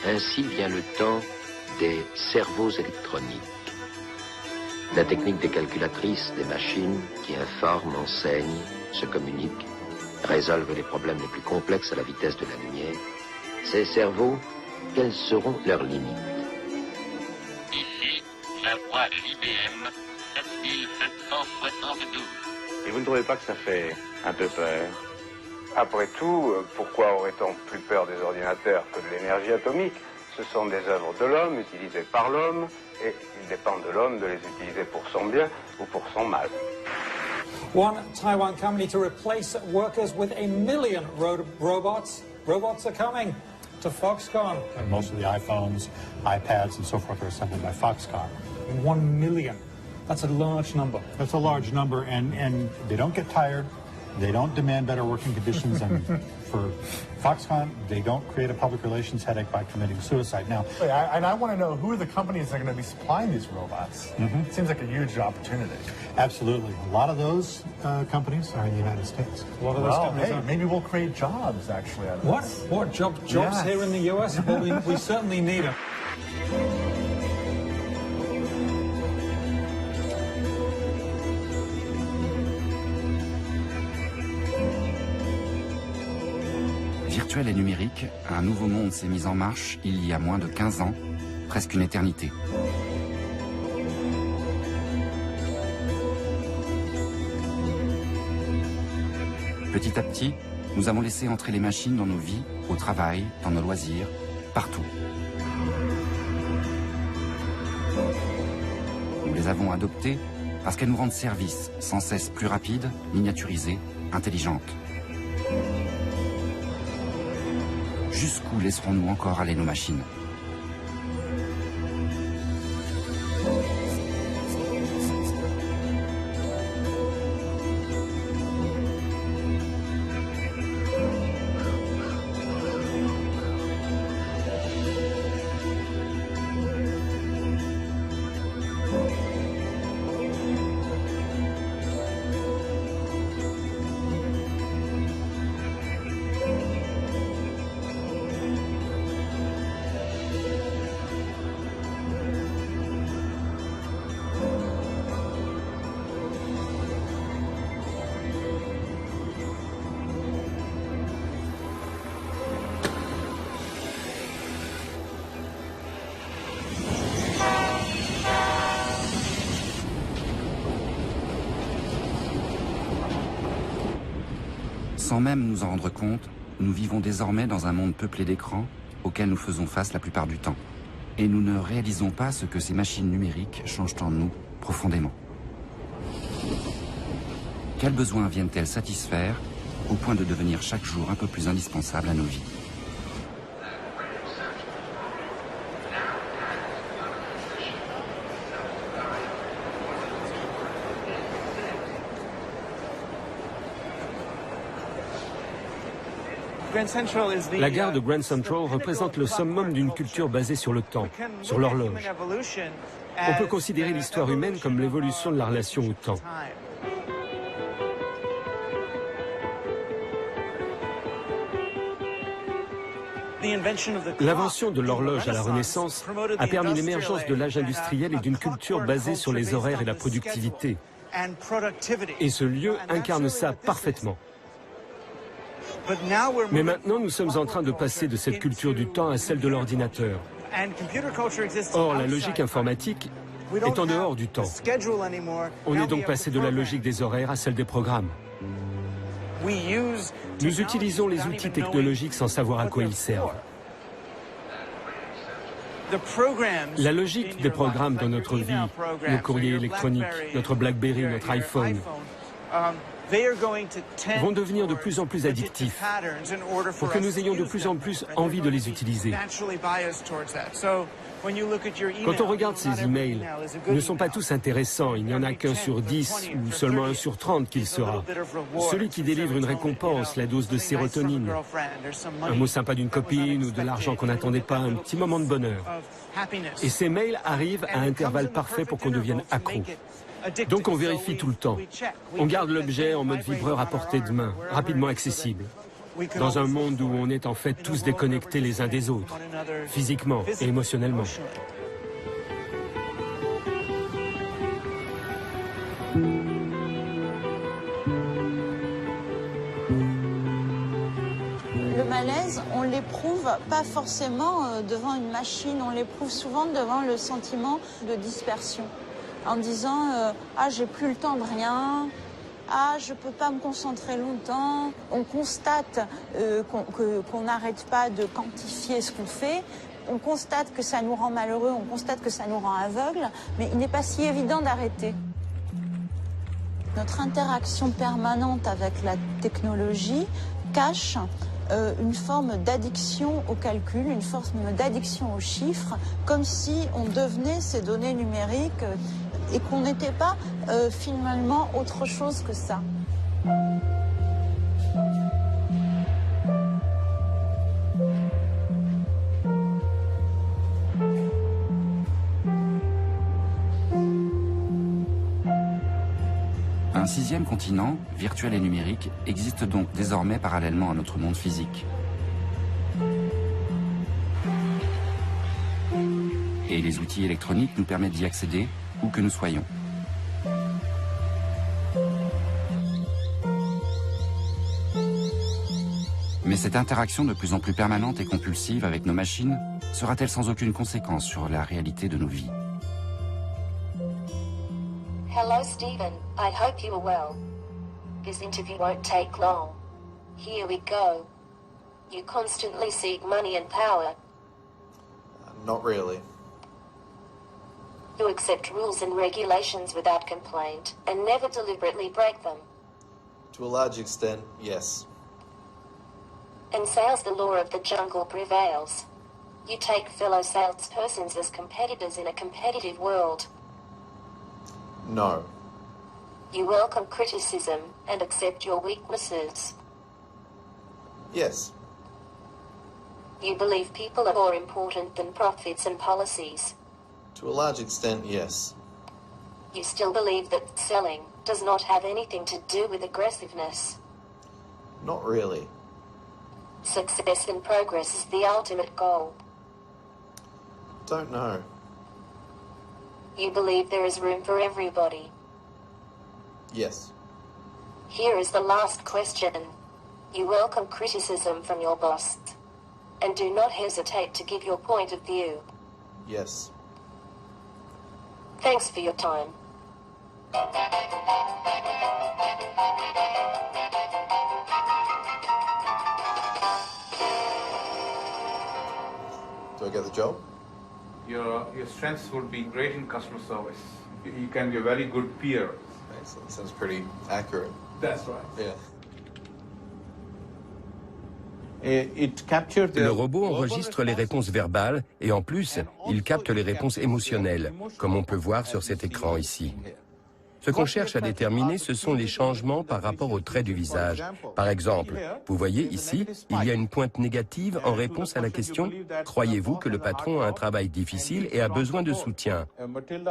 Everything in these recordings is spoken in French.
Ainsi vient le temps des cerveaux électroniques. La technique des calculatrices, des machines qui informent, enseignent, se communiquent, résolvent les problèmes les plus complexes à la vitesse de la lumière. Ces cerveaux, quelles seront leurs limites? Ici, la voie de l'IBM 7772. Et vous ne trouvez pas que ça fait un peu peur? Après tout, pourquoi aurait-on plus peur des ordinateurs que de l'énergie atomique? Ce sont des œuvres de l'homme, utilisées par l'homme, et il dépend de l'homme de les utiliser pour son bien ou pour son mal. One Taiwan company to replace workers with 1 million robots. Robots are coming to Foxconn. And most of the iPhones, iPads, and so forth are assembled by Foxconn. 1 million. That's a large number. That's a large number, and they don't get tired. They don't demand better working conditions, and for Foxconn, they don't create a public relations headache by committing suicide. Now, I want to know who are the companies that are going to be supplying these robots? It seems like a huge opportunity. absolutely. A lot of those companies are in the United States. A lot of those companies are. Maybe we'll create jobs, actually, out of this. What jobs Yes. here in the US? Well, we certainly need them. Virtuel et numérique, un nouveau monde s'est mis en marche il y a moins de 15 ans, presque une éternité. Petit à petit, nous avons laissé entrer les machines dans nos vies, au travail, dans nos loisirs, partout. Nous les avons adoptées parce qu'elles nous rendent service, sans cesse plus rapides, miniaturisées, intelligentes. Jusqu'où laisserons-nous encore aller nos machines ? Sans même nous en rendre compte, nous vivons désormais dans un monde peuplé d'écrans auquel nous faisons face la plupart du temps. Et nous ne réalisons pas ce que ces machines numériques changent en nous profondément. Quels besoins viennent-elles satisfaire au point de devenir chaque jour un peu plus indispensables à nos vies ? La gare de Grand Central représente le summum d'une culture basée sur le temps, sur l'horloge. On peut considérer l'histoire humaine comme l'évolution de la relation au temps. L'invention de l'horloge à la Renaissance a permis l'émergence de l'âge industriel et d'une culture basée sur les horaires et la productivité. Et ce lieu incarne ça parfaitement. Mais maintenant, nous sommes en train de passer de cette culture du temps à celle de l'ordinateur. Or, la logique informatique est en dehors du temps. On est donc passé de la logique des horaires à celle des programmes. Nous utilisons les outils technologiques sans savoir à quoi ils servent. La logique des programmes dans notre vie, nos courriers électroniques, notre BlackBerry, notre iPhone, vont devenir de plus en plus addictifs pour que nous ayons de plus en plus envie de les utiliser. Quand on regarde ces emails, ils ne sont pas tous intéressants. Il n'y en a qu'un sur 10 ou seulement un sur 30 qu'il sera. Celui qui délivre une récompense, la dose de sérotonine, un mot sympa d'une copine ou de l'argent qu'on n'attendait pas, un petit moment de bonheur. Et ces mails arrivent à intervalles parfaits pour qu'on devienne accro. Donc on vérifie tout le temps. On garde l'objet en mode vibreur à portée de main, rapidement accessible. dans un monde où on est en fait tous déconnectés les uns des autres, physiquement et émotionnellement. Le malaise, on l'éprouve pas forcément devant une machine, on l'éprouve souvent devant le sentiment de dispersion. En disant ah, j'ai plus le temps de rien, ah, je peux pas me concentrer longtemps. On constate qu'on n'arrête pas de quantifier ce qu'on fait. On constate que ça nous rend malheureux, on constate que ça nous rend aveugles, mais il n'est pas si évident d'arrêter. Notre interaction permanente avec la technologie cache une forme d'addiction au calcul, une forme d'addiction aux chiffres, comme si on devenait ces données numériques et qu'on n'était pas finalement autre chose que ça. Un sixième continent, virtuel et numérique, existe donc désormais parallèlement à notre monde physique. Et les outils électroniques nous permettent d'y accéder où que nous soyons. Mais cette interaction de plus en plus permanente et compulsive avec nos machines sera-t-elle sans aucune conséquence sur la réalité de nos vies? Hello, Stephen. I hope you are well. This interview won't take long. Here we go. You constantly seek money and power. Not really. You accept rules and regulations without complaint and never deliberately break them. To a large extent, yes. In sales, the law of the jungle prevails. You take fellow salespersons as competitors in a competitive world. No. You welcome criticism and accept your weaknesses. Yes. You believe people are more important than profits and policies. To a large extent, yes. You still believe that selling does not have anything to do with aggressiveness. Not really. Success and progress is the ultimate goal. Don't know. You believe there is room for everybody. Yes. Here is the last question. You welcome criticism from your boss and do not hesitate to give your point of view. Yes. Thanks for your time. Do I get the job? Your strengths would be great in customer service. You can be a very good peer. Excellent. Sounds pretty accurate. That's right. Yeah. Le robot enregistre les réponses verbales et en plus, il capte les réponses émotionnelles, comme on peut voir sur cet écran ici. Ce qu'on cherche à déterminer, ce sont les changements par rapport aux traits du visage. Par exemple, vous voyez ici, il y a une pointe négative en réponse à la question « Croyez-vous que le patron a un travail difficile et a besoin de soutien ?»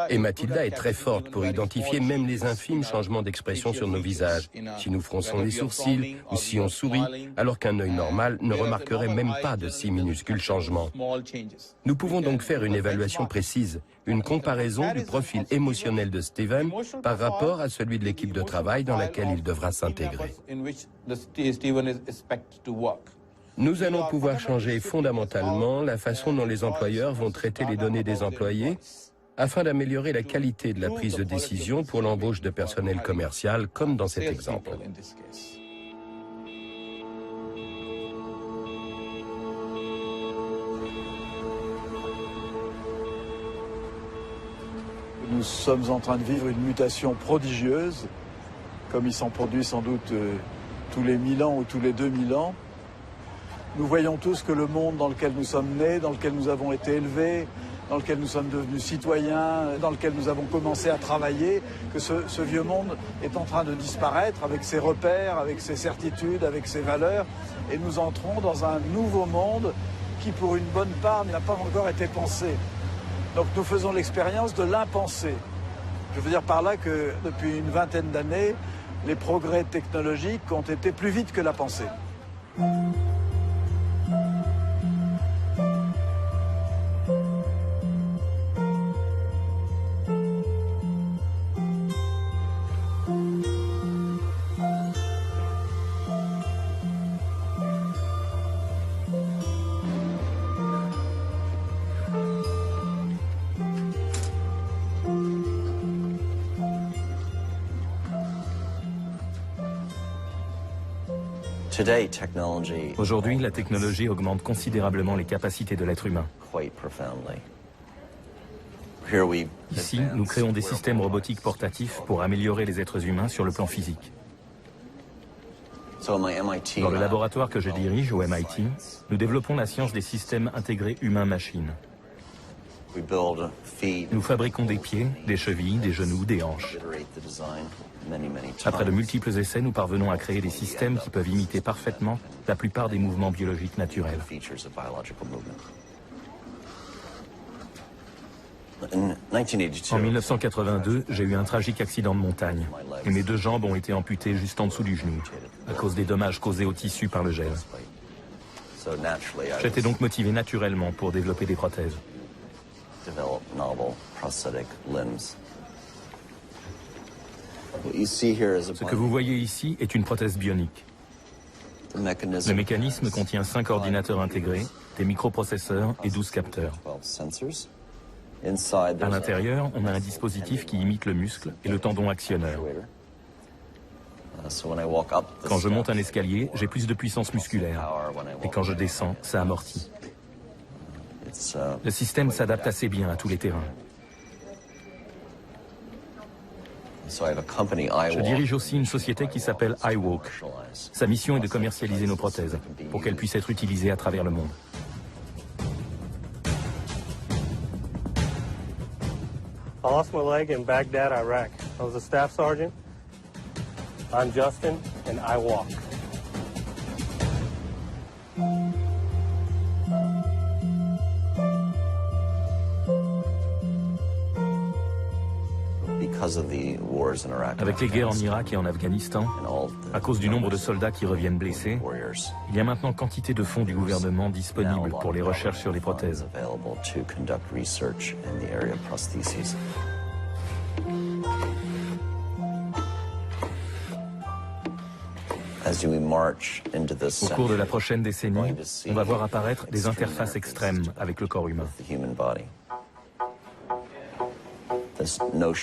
Et Mathilda est très forte pour identifier même les infimes changements d'expression sur nos visages. Si nous fronçons les sourcils ou si on sourit, alors qu'un œil normal ne remarquerait même pas de si minuscules changements. Nous pouvons donc faire une évaluation précise, une comparaison du profil émotionnel de Stephen par rapport à celui de l'équipe de travail dans laquelle il devra s'intégrer. Nous allons pouvoir changer fondamentalement la façon dont les employeurs vont traiter les données des employés afin d'améliorer la qualité de la prise de décision pour l'embauche de personnel commercial, comme dans cet exemple. Nous sommes en train de vivre une mutation prodigieuse, comme il s'en produit sans doute tous les 1000 ans ou tous les 2000 ans. Nous voyons tous que le monde dans lequel nous sommes nés, dans lequel nous avons été élevés, dans lequel nous sommes devenus citoyens, dans lequel nous avons commencé à travailler, que ce vieux monde est en train de disparaître avec ses repères, avec ses certitudes, avec ses valeurs. Et nous entrons dans un nouveau monde qui, pour une bonne part, n'a pas encore été pensé. Donc nous faisons l'expérience de l'impensé. Je veux dire par là que depuis une vingtaine d'années, les progrès technologiques ont été plus vite que la pensée. Aujourd'hui, la technologie augmente considérablement les capacités de l'être humain. Ici, nous créons des systèmes robotiques portatifs pour améliorer les êtres humains sur le plan physique. Dans le laboratoire que je dirige au MIT, nous développons la science des systèmes intégrés humains-machines. Nous fabriquons des pieds, des chevilles, des genoux, des hanches. Après de multiples essais, nous parvenons à créer des systèmes qui peuvent imiter parfaitement la plupart des mouvements biologiques naturels. En 1982, j'ai eu un tragique accident de montagne et mes 2 jambes ont été amputées juste en dessous du genou à cause des dommages causés au tissu par le gel. J'étais donc motivé naturellement pour développer des prothèses. Ce que vous voyez ici est une prothèse bionique. Le mécanisme contient 5 ordinateurs intégrés, des microprocesseurs et 12 capteurs. À l'intérieur, on a un dispositif qui imite le muscle et le tendon actionneur. Quand je monte un escalier, j'ai plus de puissance musculaire. Et quand je descends, ça amortit. Le système s'adapte assez bien à tous les terrains. Je dirige aussi une société qui s'appelle iWalk. Sa mission est de commercialiser nos prothèses pour qu'elles puissent être utilisées à travers le monde. I lost my leg in Baghdad, Iraq. I was a staff sergeant. I'm Justin, and I walk. Avec les guerres en Irak et en Afghanistan, à cause du nombre de soldats qui reviennent blessés, il y a maintenant quantité de fonds du gouvernement disponibles pour les recherches sur les prothèses. Au cours de la prochaine décennie, on va voir apparaître des interfaces extrêmes avec le corps humain.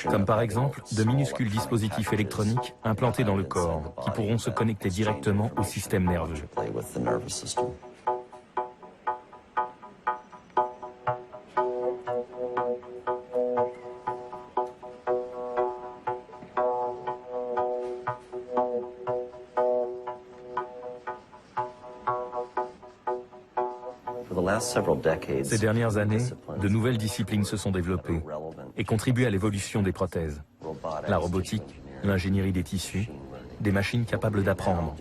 Comme par exemple de minuscules dispositifs électroniques implantés dans le corps qui pourront se connecter directement au système nerveux. Ces dernières années, de nouvelles disciplines se sont développées et contribuent à l'évolution des prothèses. La robotique, l'ingénierie des tissus, des machines capables d'apprendre.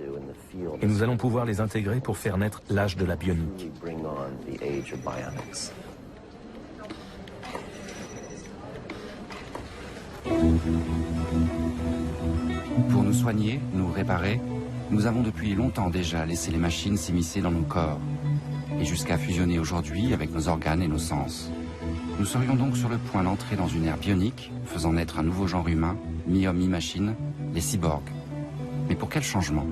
Et nous allons pouvoir les intégrer pour faire naître l'âge de la bionique. Pour nous soigner, nous réparer, nous avons depuis longtemps déjà laissé les machines s'immiscer dans nos corps, et jusqu'à fusionner aujourd'hui avec nos organes et nos sens. Nous serions donc sur le point d'entrer dans une ère bionique, faisant naître un nouveau genre humain, mi-homme, mi-machine, les cyborgs. Mais pour quel changement ?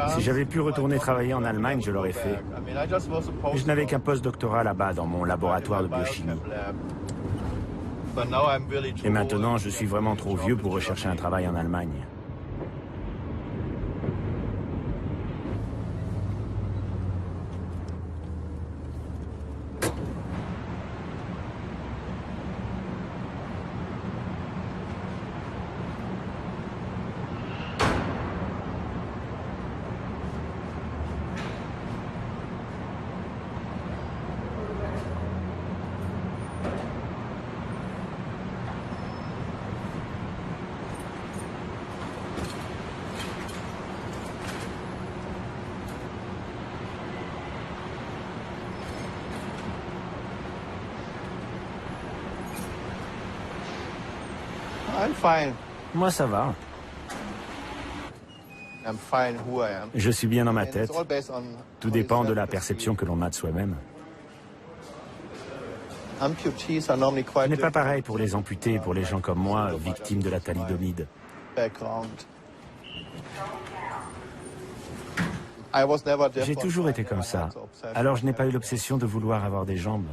Si j'avais pu retourner travailler en Allemagne, je l'aurais fait. Mais je n'avais qu'un post-doctorat là-bas, dans mon laboratoire de biochimie. Et maintenant, je suis vraiment trop vieux pour rechercher un travail en Allemagne. Moi, ça va. Je suis bien dans ma tête. Tout dépend de la perception que l'on a de soi-même. Ce n'est pas pareil pour les amputés et pour les gens comme moi, victimes de la thalidomide. J'ai toujours été comme ça. Alors je n'ai pas eu l'obsession de vouloir avoir des jambes.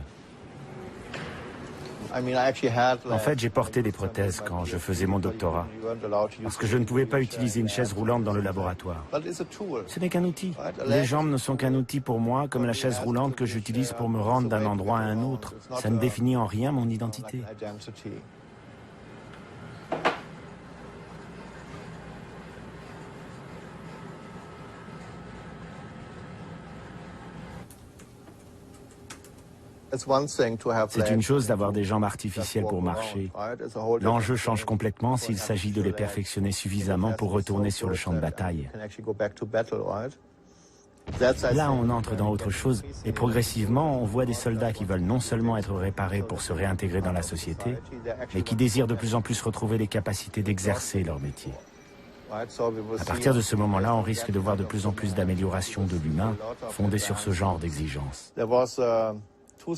En fait, j'ai porté des prothèses quand je faisais mon doctorat, parce que je ne pouvais pas utiliser une chaise roulante dans le laboratoire. Ce n'est qu'un outil. Les jambes ne sont qu'un outil pour moi, comme la chaise roulante que j'utilise pour me rendre d'un endroit à un autre. Ça ne définit en rien mon identité. C'est une chose d'avoir des jambes artificielles pour marcher. L'enjeu change complètement s'il s'agit de les perfectionner suffisamment pour retourner sur le champ de bataille. Là, on entre dans autre chose et progressivement, on voit des soldats qui veulent non seulement être réparés pour se réintégrer dans la société, mais qui désirent de plus en plus retrouver les capacités d'exercer leur métier. À partir de ce moment-là, on risque de voir de plus en plus d'améliorations de l'humain fondées sur ce genre d'exigences.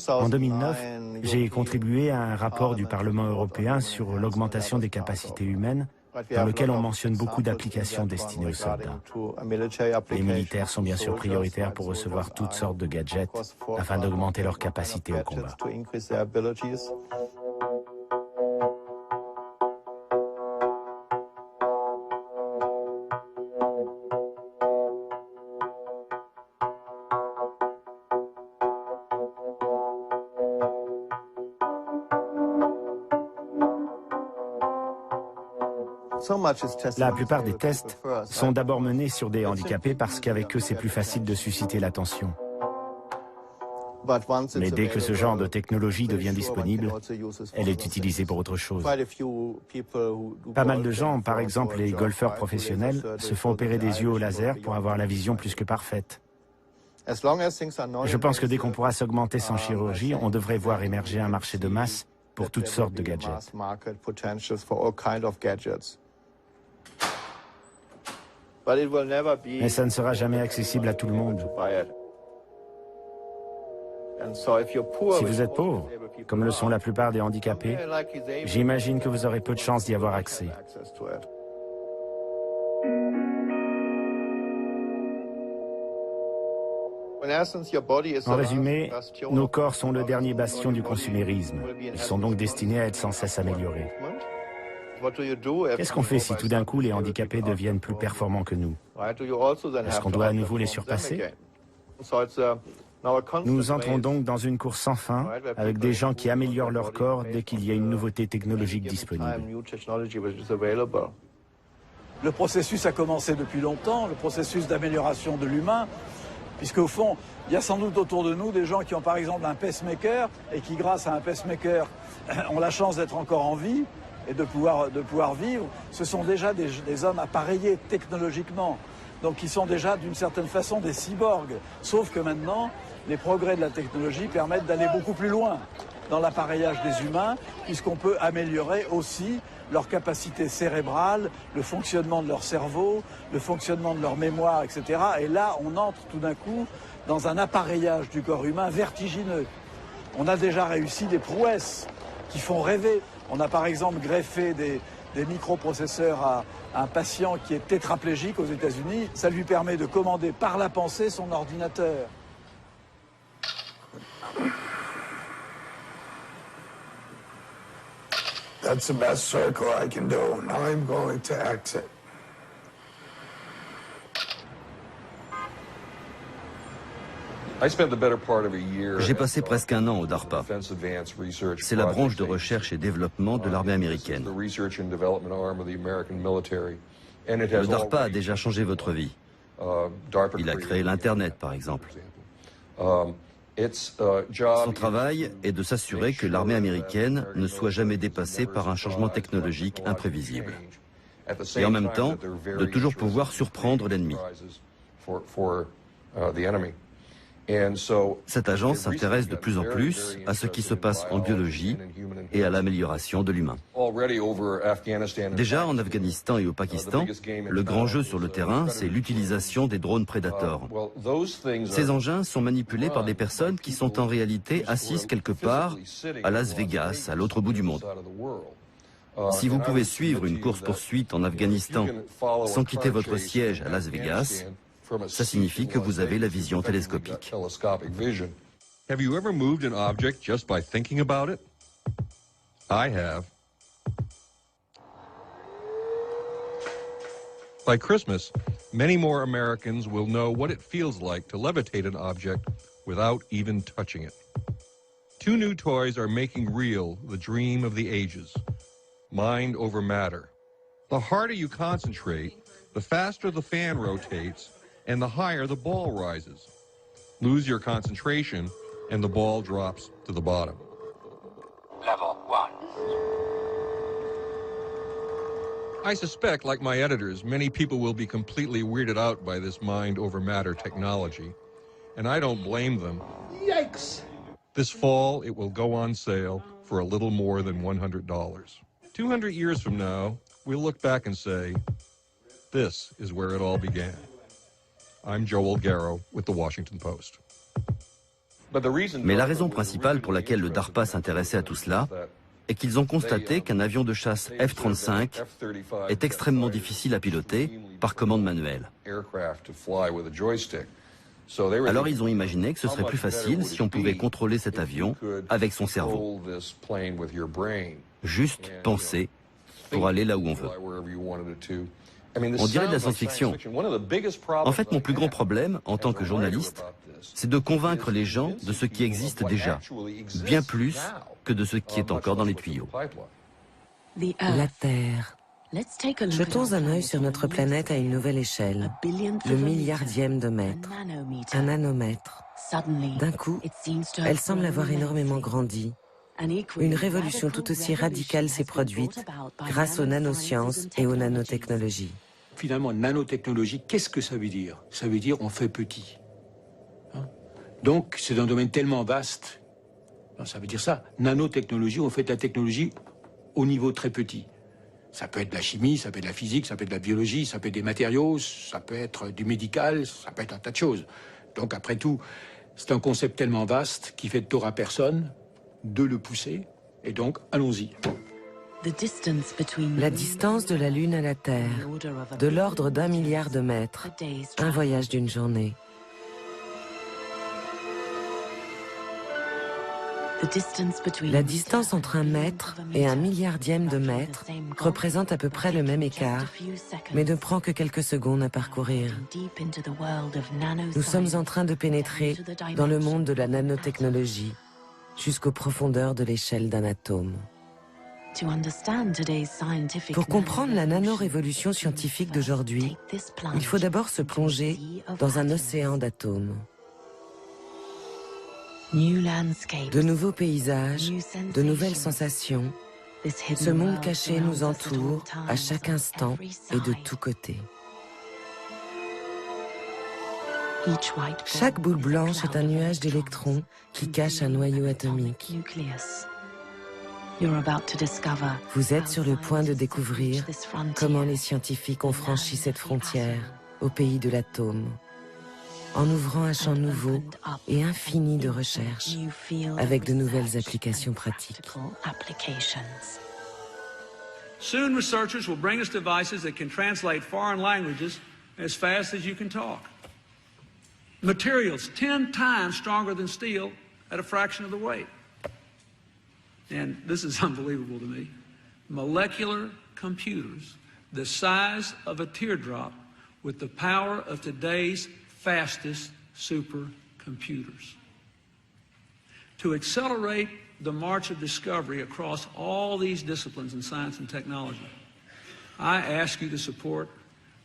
En 2009, j'ai contribué à un rapport du Parlement européen sur l'augmentation des capacités humaines, dans lequel on mentionne beaucoup d'applications destinées aux soldats. Les militaires sont bien sûr prioritaires pour recevoir toutes sortes de gadgets afin d'augmenter leurs capacités au combat. La plupart des tests sont d'abord menés sur des handicapés parce qu'avec eux, c'est plus facile de susciter l'attention. Mais dès que ce genre de technologie devient disponible, elle est utilisée pour autre chose. Pas mal de gens, par exemple les golfeurs professionnels, se font opérer des yeux au laser pour avoir la vision plus que parfaite. Je pense que dès qu'on pourra s'augmenter sans chirurgie, on devrait voir émerger un marché de masse pour toutes sortes de gadgets. Mais ça ne sera jamais accessible à tout le monde. Si vous êtes pauvre, comme le sont la plupart des handicapés, j'imagine que vous aurez peu de chances d'y avoir accès. En résumé, nos corps sont le dernier bastion du consumérisme. Ils sont donc destinés à être sans cesse améliorés. Qu'est-ce qu'on fait si tout d'un coup les handicapés deviennent plus performants que nous? Est-ce qu'on doit à nouveau les surpasser? Nous entrons donc dans une course sans fin avec des gens qui améliorent leur corps dès qu'il y a une nouveauté technologique disponible. Le processus a commencé depuis longtemps, le processus d'amélioration de l'humain, puisque au fond, il y a sans doute autour de nous des gens qui ont par exemple un pacemaker et qui, grâce à un pacemaker, ont la chance d'être encore en vie et de pouvoir vivre. Ce sont déjà des hommes appareillés technologiquement, donc qui sont déjà d'une certaine façon des cyborgs. Sauf que maintenant, les progrès de la technologie permettent d'aller beaucoup plus loin dans l'appareillage des humains, puisqu'on peut améliorer aussi leur capacité cérébrale, le fonctionnement de leur cerveau, le fonctionnement de leur mémoire, etc. Et là, on entre tout d'un coup dans un appareillage du corps humain vertigineux. On a déjà réussi des prouesses qui font rêver. On a par exemple greffé des microprocesseurs à un patient qui est tétraplégique aux États-Unis. Ça lui permet de commander par la pensée son ordinateur. That's the best circle I can do. Now I'm going to exit. J'ai passé presque un an au DARPA. C'est la branche de recherche et développement de l'armée américaine. Le DARPA a déjà changé votre vie. Il a créé l'Internet, par exemple. Son travail est de s'assurer que l'armée américaine ne soit jamais dépassée par un changement technologique imprévisible. Et en même temps, de toujours pouvoir surprendre l'ennemi. Cette agence s'intéresse de plus en plus à ce qui se passe en biologie et à l'amélioration de l'humain. Déjà en Afghanistan et au Pakistan, le grand jeu sur le terrain, c'est l'utilisation des drones Predator. Ces engins sont manipulés par des personnes qui sont en réalité assises quelque part à Las Vegas, à l'autre bout du monde. Si vous pouvez suivre une course-poursuite en Afghanistan sans quitter votre siège à Las Vegas, ça signifie que vous avez la vision télescopique. Have you ever moved an object just by thinking about it? I have. By Christmas, many more Americans will know what it feels like to levitate an object without even touching it. Two new toys are making real the dream of the ages, mind over matter. The harder you concentrate, the faster the fan rotates, and the higher the ball rises. Lose your concentration, and the ball drops to the bottom. Level 1. I suspect, like my editors, many people will be completely weirded out by this mind over matter technology, and I don't blame them. Yikes! This fall, it will go on sale for a little more than $100. 200 years from now, we'll look back and say, this is where it all began. I'm Joel Garrow with the Washington Post. Mais la raison principale pour laquelle le DARPA s'intéressait à tout cela est qu'ils ont constaté qu'un avion de chasse F-35 est extrêmement difficile à piloter par commande manuelle. Alors ils ont imaginé que ce serait plus facile si on pouvait contrôler cet avion avec son cerveau. Juste penser pour aller là où on veut. On dirait de la science-fiction. En fait, mon plus grand problème, en tant que journaliste, c'est de convaincre les gens de ce qui existe déjà, bien plus que de ce qui est encore dans les tuyaux. La Terre. Jetons un œil sur notre planète à une nouvelle échelle, le milliardième de mètre, un nanomètre. D'un coup, elle semble avoir énormément grandi. Une révolution tout aussi radicale s'est produite grâce aux nanosciences et aux nanotechnologies. Finalement, nanotechnologie, qu'est-ce que ça veut dire? Ça veut dire on fait petit. Donc, c'est un domaine tellement vaste. Ça veut dire ça. Nanotechnologie, on fait de la technologie au niveau très petit. Ça peut être de la chimie, ça peut être de la physique, ça peut être de la biologie, ça peut être des matériaux, ça peut être du médical, ça peut être un tas de choses. Donc, après tout, c'est un concept tellement vaste qui fait de tort à personne de le pousser. Et donc, allons-y. La distance de la Lune à la Terre, de l'ordre d'1 milliard de mètres, un voyage d'une journée. La distance entre 1 mètre et 1 milliardième de mètre représente à peu près le même écart, mais ne prend que quelques secondes à parcourir. Nous sommes en train de pénétrer dans le monde de la nanotechnologie, jusqu'aux profondeurs de l'échelle d'un atome. Pour comprendre la nanorévolution scientifique d'aujourd'hui, il faut d'abord se plonger dans un océan d'atomes. De nouveaux paysages, de nouvelles sensations, ce monde caché nous entoure à chaque instant et de tous côtés. Chaque boule blanche est un nuage d'électrons qui cache un noyau atomique. Vous êtes sur le point de découvrir comment les scientifiques ont franchi cette frontière au pays de l'atome, en ouvrant un champ nouveau et infini de recherche, avec de nouvelles applications pratiques. Soon researchers will bring us devices that can translate foreign languages as fast as you can talk. Materials 10 times stronger than steel at a fraction of the weight. And this is unbelievable to me. Molecular computers the size of a teardrop with the power of today's fastest supercomputers. To accelerate the march of discovery across all these disciplines in science and technology, I ask you to support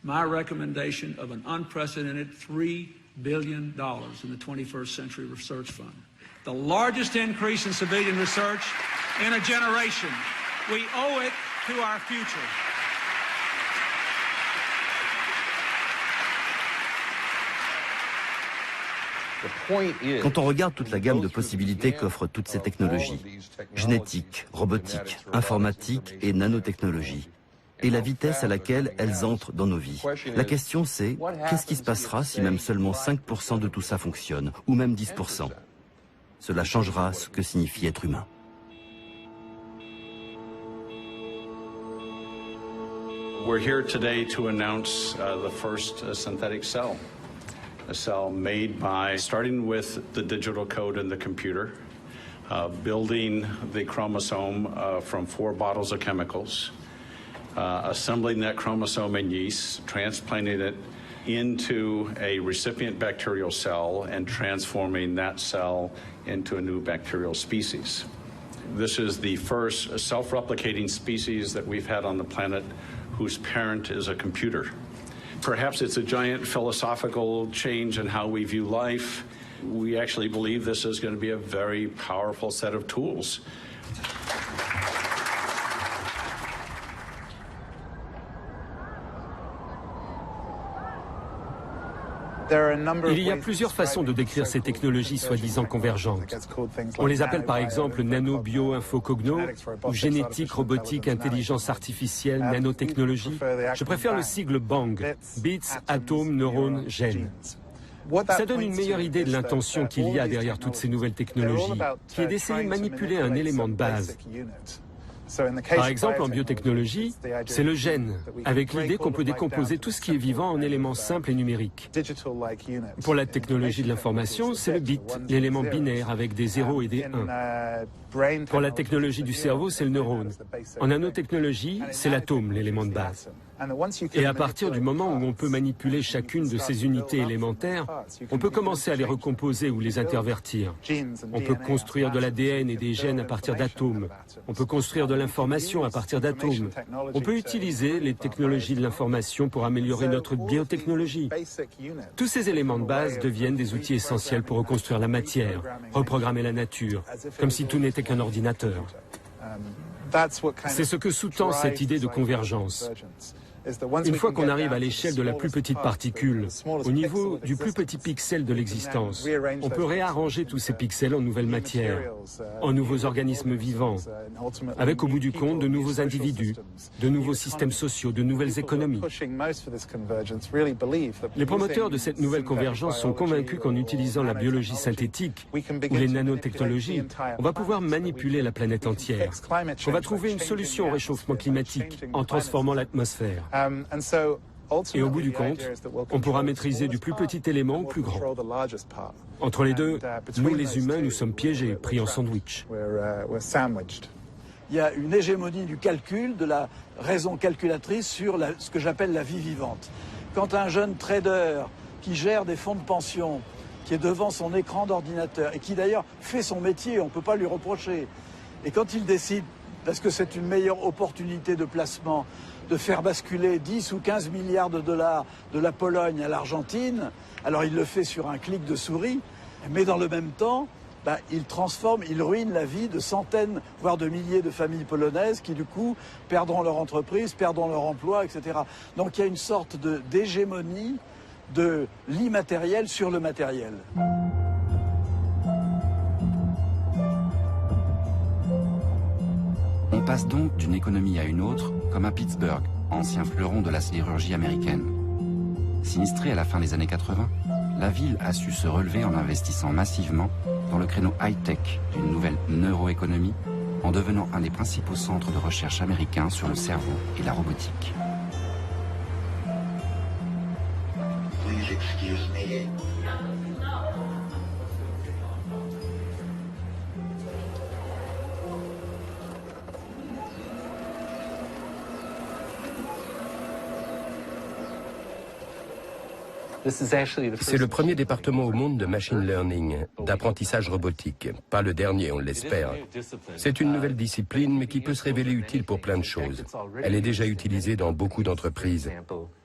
my recommendation of an unprecedented $3 billion in the 21st Century Research Fund. The largest increase in civilian research in a generation. We owe it to our future. Quand on regarde toute la gamme de possibilités qu'offrent toutes ces technologies, génétique, robotique, informatique et nanotechnologie, et la vitesse à laquelle elles entrent dans nos vies. La question c'est, qu'est-ce qui se passera si même seulement 5% de tout ça fonctionne, ou même 10%? Cela changera ce que signifie être humain. We're here today to announce the first synthetic cell. A cell made by starting with the digital code in the computer, building the chromosome from 4 bottles of chemicals, assembling that chromosome in yeast, transplanting it into a recipient bacterial cell and transforming that cell into a new bacterial species. This is the first self-replicating species that we've had on the planet whose parent is a computer. Perhaps it's a giant philosophical change in how we view life. We actually believe this is going to be a very powerful set of tools. Il y a plusieurs façons de décrire ces technologies soi-disant convergentes. On les appelle par exemple nano-bio-infocogno ou génétique, robotique, intelligence artificielle, nanotechnologie. Je préfère le sigle BANG, bits, atomes, neurones, gènes. Ça donne une meilleure idée de l'intention qu'il y a derrière toutes ces nouvelles technologies, qui est d'essayer de manipuler un élément de base. Par exemple, en biotechnologie, c'est le gène, avec l'idée qu'on peut décomposer tout ce qui est vivant en éléments simples et numériques. Pour la technologie de l'information, c'est le bit, l'élément binaire avec des 0 et des 1. Pour la technologie du cerveau, c'est le neurone. En nanotechnologie, c'est l'atome, l'élément de base. Et à partir du moment où on peut manipuler chacune de ces unités élémentaires, on peut commencer à les recomposer ou les intervertir. On peut construire de l'ADN et des gènes à partir d'atomes. On peut construire de l'information à partir d'atomes. On peut utiliser les technologies de l'information pour améliorer notre biotechnologie. Tous ces éléments de base deviennent des outils essentiels pour reconstruire la matière, reprogrammer la nature, comme si tout n'était qu'un ordinateur. C'est ce que sous-tend cette idée de convergence. Une fois qu'on arrive à l'échelle de la plus petite particule, au niveau du plus petit pixel de l'existence, on peut réarranger tous ces pixels en nouvelles matières, en nouveaux organismes vivants, avec au bout du compte de nouveaux individus, de nouveaux systèmes sociaux, de nouvelles économies. Les promoteurs de cette nouvelle convergence sont convaincus qu'en utilisant la biologie synthétique ou les nanotechnologies, on va pouvoir manipuler la planète entière, qu'on va trouver une solution au réchauffement climatique en transformant l'atmosphère. Et au bout du compte, on pourra maîtriser du plus petit élément au plus grand. Entre les deux, nous les humains, nous sommes piégés, pris en sandwich. Il y a une hégémonie du calcul, de la raison calculatrice sur ce que j'appelle la vie vivante. Quand un jeune trader qui gère des fonds de pension, qui est devant son écran d'ordinateur et qui d'ailleurs fait son métier, on ne peut pas lui reprocher, et quand il décide, parce que c'est une meilleure opportunité de placement, de faire basculer 10 ou 15 milliards de dollars de la Pologne à l'Argentine, alors il le fait sur un clic de souris, mais dans le même temps, il transforme, il ruine la vie de centaines, voire de milliers de familles polonaises qui du coup perdront leur entreprise, perdront leur emploi, etc. Donc il y a une sorte d'hégémonie de l'immatériel sur le matériel. On passe donc d'une économie à une autre, comme à Pittsburgh, ancien fleuron de la sidérurgie américaine. Sinistrée à la fin des années 80, la ville a su se relever en investissant massivement dans le créneau high-tech d'une nouvelle neuroéconomie, en devenant un des principaux centres de recherche américains sur le cerveau et la robotique. Please excuse me. C'est le premier département au monde de machine learning, d'apprentissage robotique. Pas le dernier, on l'espère. C'est une nouvelle discipline, mais qui peut se révéler utile pour plein de choses. Elle est déjà utilisée dans beaucoup d'entreprises.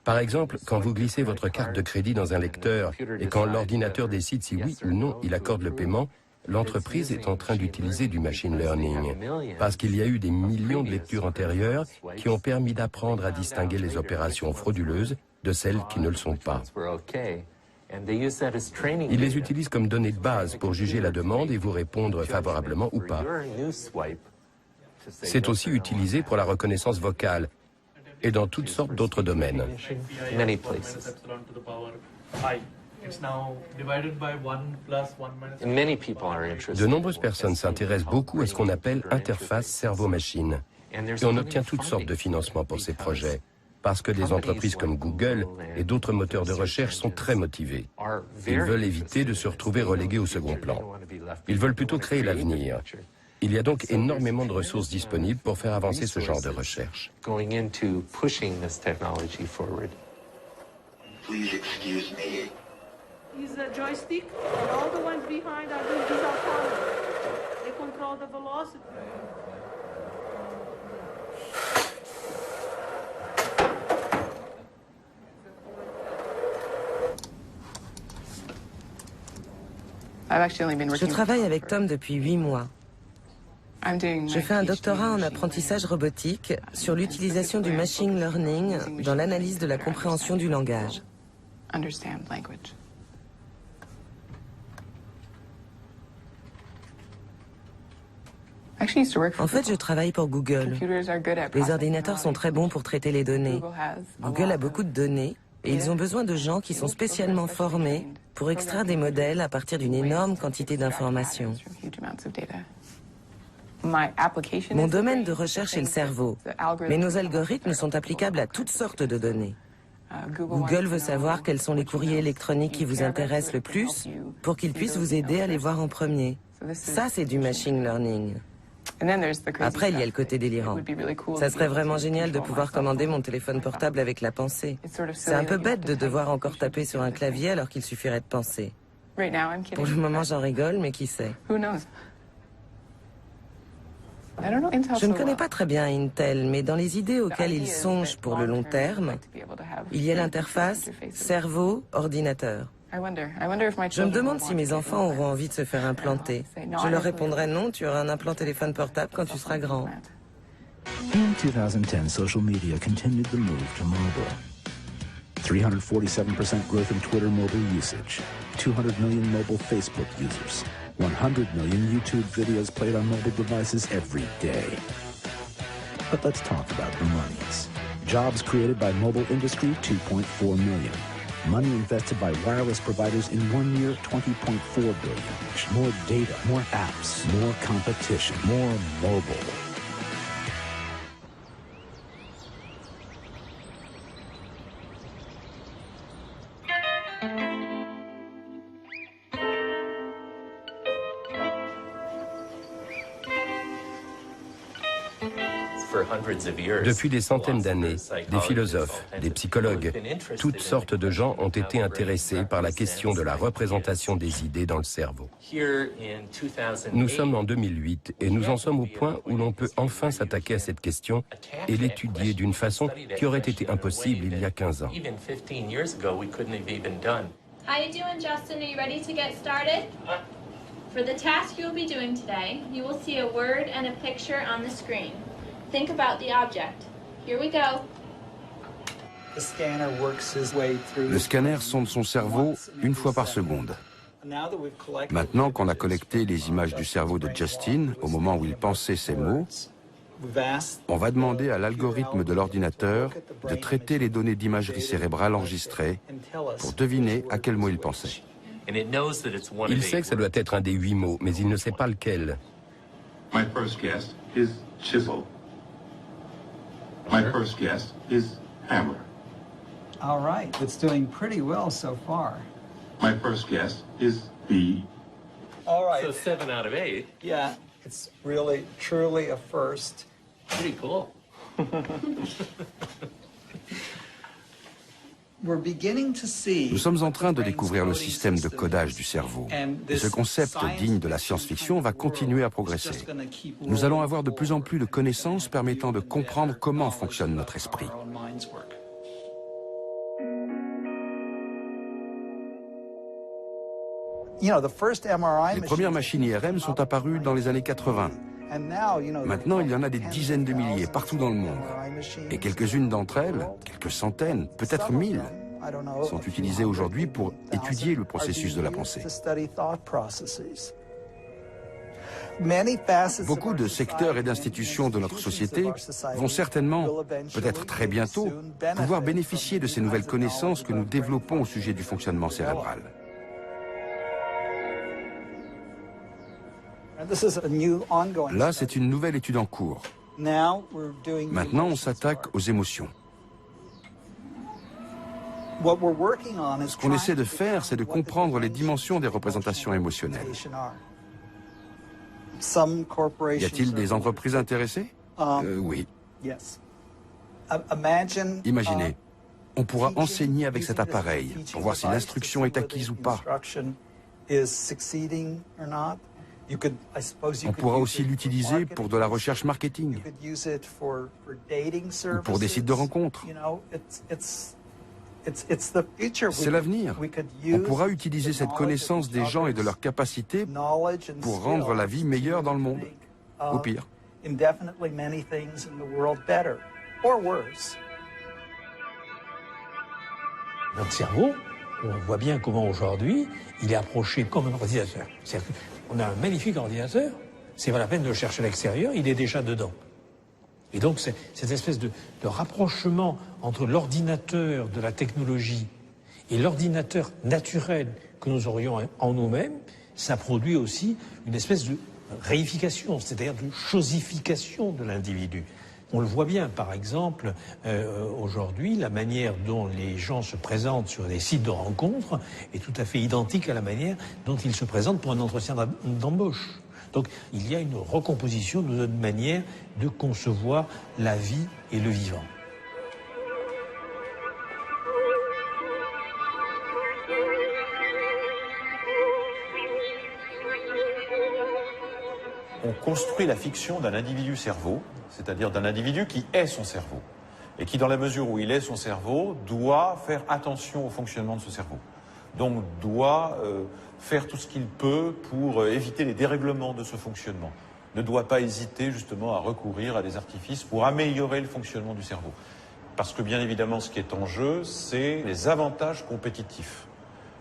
Par exemple, quand vous glissez votre carte de crédit dans un lecteur et quand l'ordinateur décide si oui ou non il accorde le paiement, l'entreprise est en train d'utiliser du machine learning. Parce qu'il y a eu des millions de lectures antérieures qui ont permis d'apprendre à distinguer les opérations frauduleuses de celles qui ne le sont pas. Ils les utilisent comme données de base pour juger la demande et vous répondre favorablement ou pas. C'est aussi utilisé pour la reconnaissance vocale et dans toutes sortes d'autres domaines. De nombreuses personnes s'intéressent beaucoup à ce qu'on appelle interface cerveau-machine. Et on obtient toutes sortes de financements pour ces projets, parce que des entreprises comme Google et d'autres moteurs de recherche sont très motivés. Ils veulent éviter de se retrouver relégués au second plan. Ils veulent plutôt créer l'avenir. Il y a donc énormément de ressources disponibles pour faire avancer ce genre de recherche. Please excuse me. Is a joystick, and all the ones behind are these are cameras. They control the velocity. Je travaille avec Tom depuis 8 mois. Je fais un doctorat en apprentissage robotique sur l'utilisation du machine learning dans l'analyse de la compréhension du langage. En fait, je travaille pour Google. Les ordinateurs sont très bons pour traiter les données. Google a beaucoup de données et ils ont besoin de gens qui sont spécialement formés pour extraire des modèles à partir d'une énorme quantité d'informations. Mon domaine de recherche est le cerveau, mais nos algorithmes sont applicables à toutes sortes de données. Google veut savoir quels sont les courriers électroniques qui vous intéressent le plus pour qu'ils puissent vous aider à les voir en premier. Ça, c'est du machine learning. Après, il y a le côté délirant. Ça serait vraiment génial de pouvoir commander mon téléphone portable avec la pensée. C'est un peu bête de devoir encore taper sur un clavier alors qu'il suffirait de penser. Pour le moment, j'en rigole, mais qui sait? Je ne connais pas très bien Intel, mais dans les idées auxquelles ils songent pour le long terme, il y a l'interface cerveau-ordinateur. Je me demande si mes enfants auront envie de se faire implanter. Je leur répondrai non, tu auras un implant téléphone portable quand tu seras grand. In 2010, social media continued the move to mobile. 347% growth in Twitter mobile usage, 200 million mobile Facebook users, 100 million YouTube videos played on mobile devices every day. But let's talk about the monies. Jobs created by mobile industry, 2.4 million. Money invested by wireless providers in 1 year, 20.4 billion. More data, more apps, more competition, more mobile. Depuis des centaines d'années, des philosophes, des psychologues, toutes sortes de gens ont été intéressés par la question de la représentation des idées dans le cerveau. Nous sommes en 2008 et nous en sommes au point où l'on peut enfin s'attaquer à cette question et l'étudier d'une façon qui aurait été impossible il y a 15 ans. How you doing, Justin? Are you ready to get started? For the task you'll be doing today, you will see a word and a picture on the screen. Think about the object. Here we go. Le scanner sonde son cerveau une fois par seconde. Maintenant qu'on a collecté les images du cerveau de Justin au moment où il pensait ces mots, on va demander à l'algorithme de l'ordinateur de traiter les données d'imagerie cérébrale enregistrées pour deviner à quel mot il pensait. Il sait que ça doit être un des 8 mots, mais il ne sait pas lequel. My first guess is chisel. My first guess is hammer. All right, it's doing pretty well so far. My first guess is bee. All right. So 7 out of 8. Yeah, it's really, truly a first. Pretty cool. Nous sommes en train de découvrir le système de codage du cerveau. Et ce concept digne de la science-fiction va continuer à progresser. Nous allons avoir de plus en plus de connaissances permettant de comprendre comment fonctionne notre esprit. Les premières machines IRM sont apparues dans les années 80. Maintenant, il y en a des dizaines de milliers partout dans le monde. Et quelques-unes d'entre elles, quelques centaines, peut-être 1000, sont utilisés aujourd'hui pour étudier le processus de la pensée. Beaucoup de secteurs et d'institutions de notre société vont certainement, peut-être très bientôt, pouvoir bénéficier de ces nouvelles connaissances que nous développons au sujet du fonctionnement cérébral. Là, c'est une nouvelle étude en cours. Maintenant, on s'attaque aux émotions. Ce qu'on essaie de faire, c'est de comprendre les dimensions des représentations émotionnelles. Y a-t-il des entreprises intéressées? Oui. Imaginez, on pourra enseigner avec cet appareil pour voir si l'instruction est acquise ou pas. On pourra aussi l'utiliser pour de la recherche marketing ou pour des sites de rencontres. C'est l'avenir. On pourra utiliser cette connaissance des gens et de leurs capacités pour rendre la vie meilleure dans le monde, ou pire. Notre cerveau, on voit bien comment aujourd'hui, il est approché comme un ordinateur. On a un magnifique ordinateur, c'est pas la peine de le chercher à l'extérieur, il est déjà dedans. Et donc, cette espèce de rapprochement entre l'ordinateur de la technologie et l'ordinateur naturel que nous aurions en nous-mêmes, ça produit aussi une espèce de réification, c'est-à-dire de chosification de l'individu. On le voit bien, par exemple, aujourd'hui, la manière dont les gens se présentent sur des sites de rencontres est tout à fait identique à la manière dont ils se présentent pour un entretien d'embauche. Donc il y a une recomposition de notre manière de concevoir la vie et le vivant. On construit la fiction d'un individu-cerveau, c'est-à-dire d'un individu qui est son cerveau, et qui, dans la mesure où il est son cerveau, doit faire attention au fonctionnement de ce cerveau. Donc doit faire tout ce qu'il peut pour éviter les dérèglements de ce fonctionnement. Ne doit pas hésiter justement à recourir à des artifices pour améliorer le fonctionnement du cerveau. Parce que bien évidemment, ce qui est en jeu, c'est les avantages compétitifs.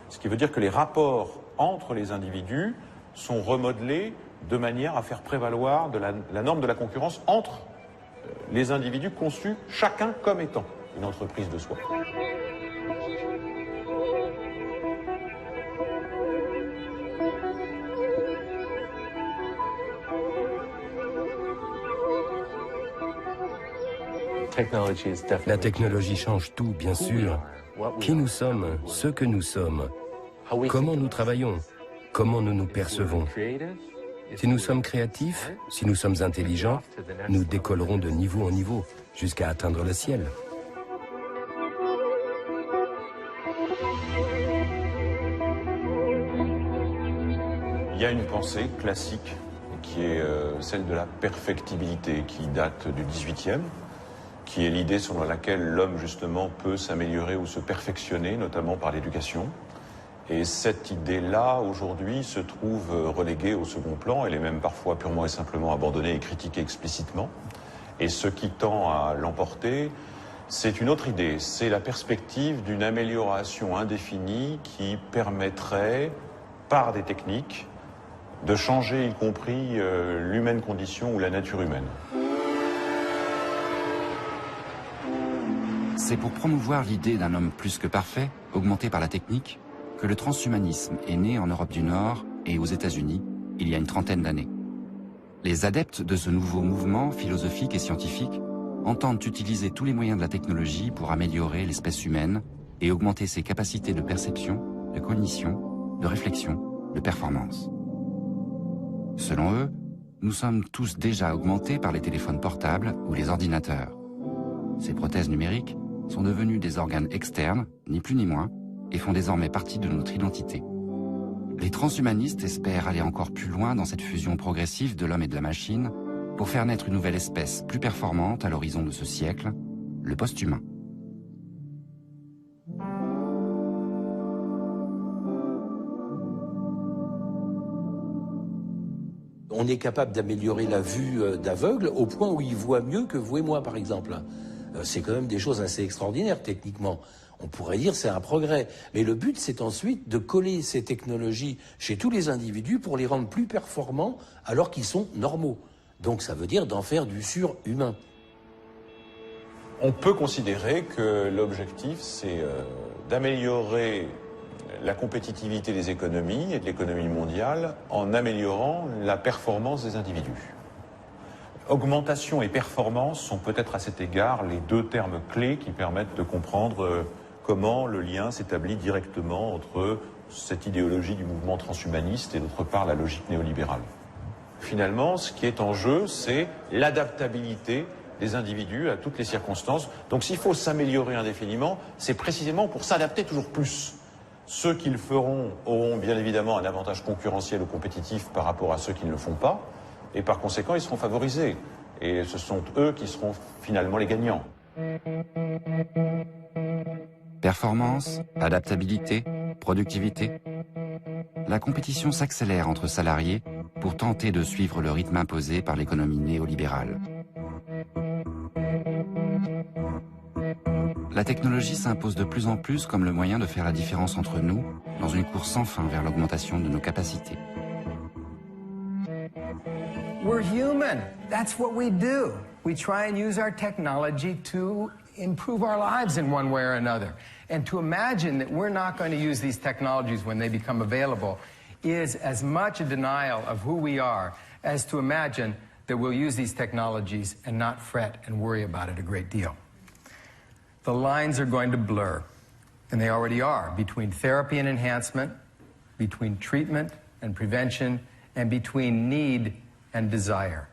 Ce qui veut dire que les rapports entre les individus sont remodelés de manière à faire prévaloir la norme de la concurrence entre les individus conçus chacun comme étant une entreprise de soi. La technologie change tout, bien sûr. Qui nous sommes, ce que nous sommes, comment nous travaillons, comment nous nous percevons. Si nous sommes créatifs, si nous sommes intelligents, nous décollerons de niveau en niveau, jusqu'à atteindre le ciel. Il y a une pensée classique qui est celle de la perfectibilité, qui date du XVIIIe, qui est l'idée selon laquelle l'homme justement peut s'améliorer ou se perfectionner, notamment par l'éducation. Et cette idée-là, aujourd'hui, se trouve reléguée au second plan. Elle est même parfois purement et simplement abandonnée et critiquée explicitement. Et ce qui tend à l'emporter, c'est une autre idée. C'est la perspective d'une amélioration indéfinie qui permettrait, par des techniques, de changer, y compris l'humaine condition ou la nature humaine. C'est pour promouvoir l'idée d'un homme plus que parfait, augmenté par la technique, que le transhumanisme est né en Europe du Nord et aux États-Unis il y a une trentaine d'années. Les adeptes de ce nouveau mouvement philosophique et scientifique entendent utiliser tous les moyens de la technologie pour améliorer l'espèce humaine et augmenter ses capacités de perception, de cognition, de réflexion, de performance. Selon eux, nous sommes tous déjà augmentés par les téléphones portables ou les ordinateurs. Ces prothèses numériques sont devenues des organes externes, ni plus ni moins, et font désormais partie de notre identité. Les transhumanistes espèrent aller encore plus loin dans cette fusion progressive de l'homme et de la machine pour faire naître une nouvelle espèce plus performante à l'horizon de ce siècle, le post-humain. On est capable d'améliorer la vue d'aveugles au point où il voit mieux que vous et moi, par exemple. c'est quand même des choses assez extraordinaires techniquement. On pourrait dire c'est un progrès. Mais le but, c'est ensuite de coller ces technologies chez tous les individus pour les rendre plus performants alors qu'ils sont normaux. Donc ça veut dire d'en faire du surhumain. On peut considérer que l'objectif, c'est d'améliorer la compétitivité des économies et de l'économie mondiale en améliorant la performance des individus. Augmentation et performance sont peut-être à cet égard les deux termes clés qui permettent de comprendre comment le lien s'établit directement entre cette idéologie du mouvement transhumaniste et d'autre part la logique néolibérale. Finalement, ce qui est en jeu, c'est l'adaptabilité des individus à toutes les circonstances. Donc s'il faut s'améliorer indéfiniment, c'est précisément pour s'adapter toujours plus. Ceux qui le feront auront bien évidemment un avantage concurrentiel ou compétitif par rapport à ceux qui ne le font pas, et par conséquent, ils seront favorisés. Et ce sont eux qui seront finalement les gagnants. Performance, adaptabilité, productivité. La compétition s'accélère entre salariés pour tenter de suivre le rythme imposé par l'économie néolibérale. La technologie s'impose de plus en plus comme le moyen de faire la différence entre nous dans une course sans fin vers l'augmentation de nos capacités. We're human. That's what we do. We try and use our technology to improve our lives in one way or another. And to imagine that we're not going to use these technologies when they become available is as much a denial of who we are as to imagine that we'll use these technologies and not fret and worry about it a great deal. The lines are going to blur, and they already are, between therapy and enhancement, between treatment and prevention, and between need and desire.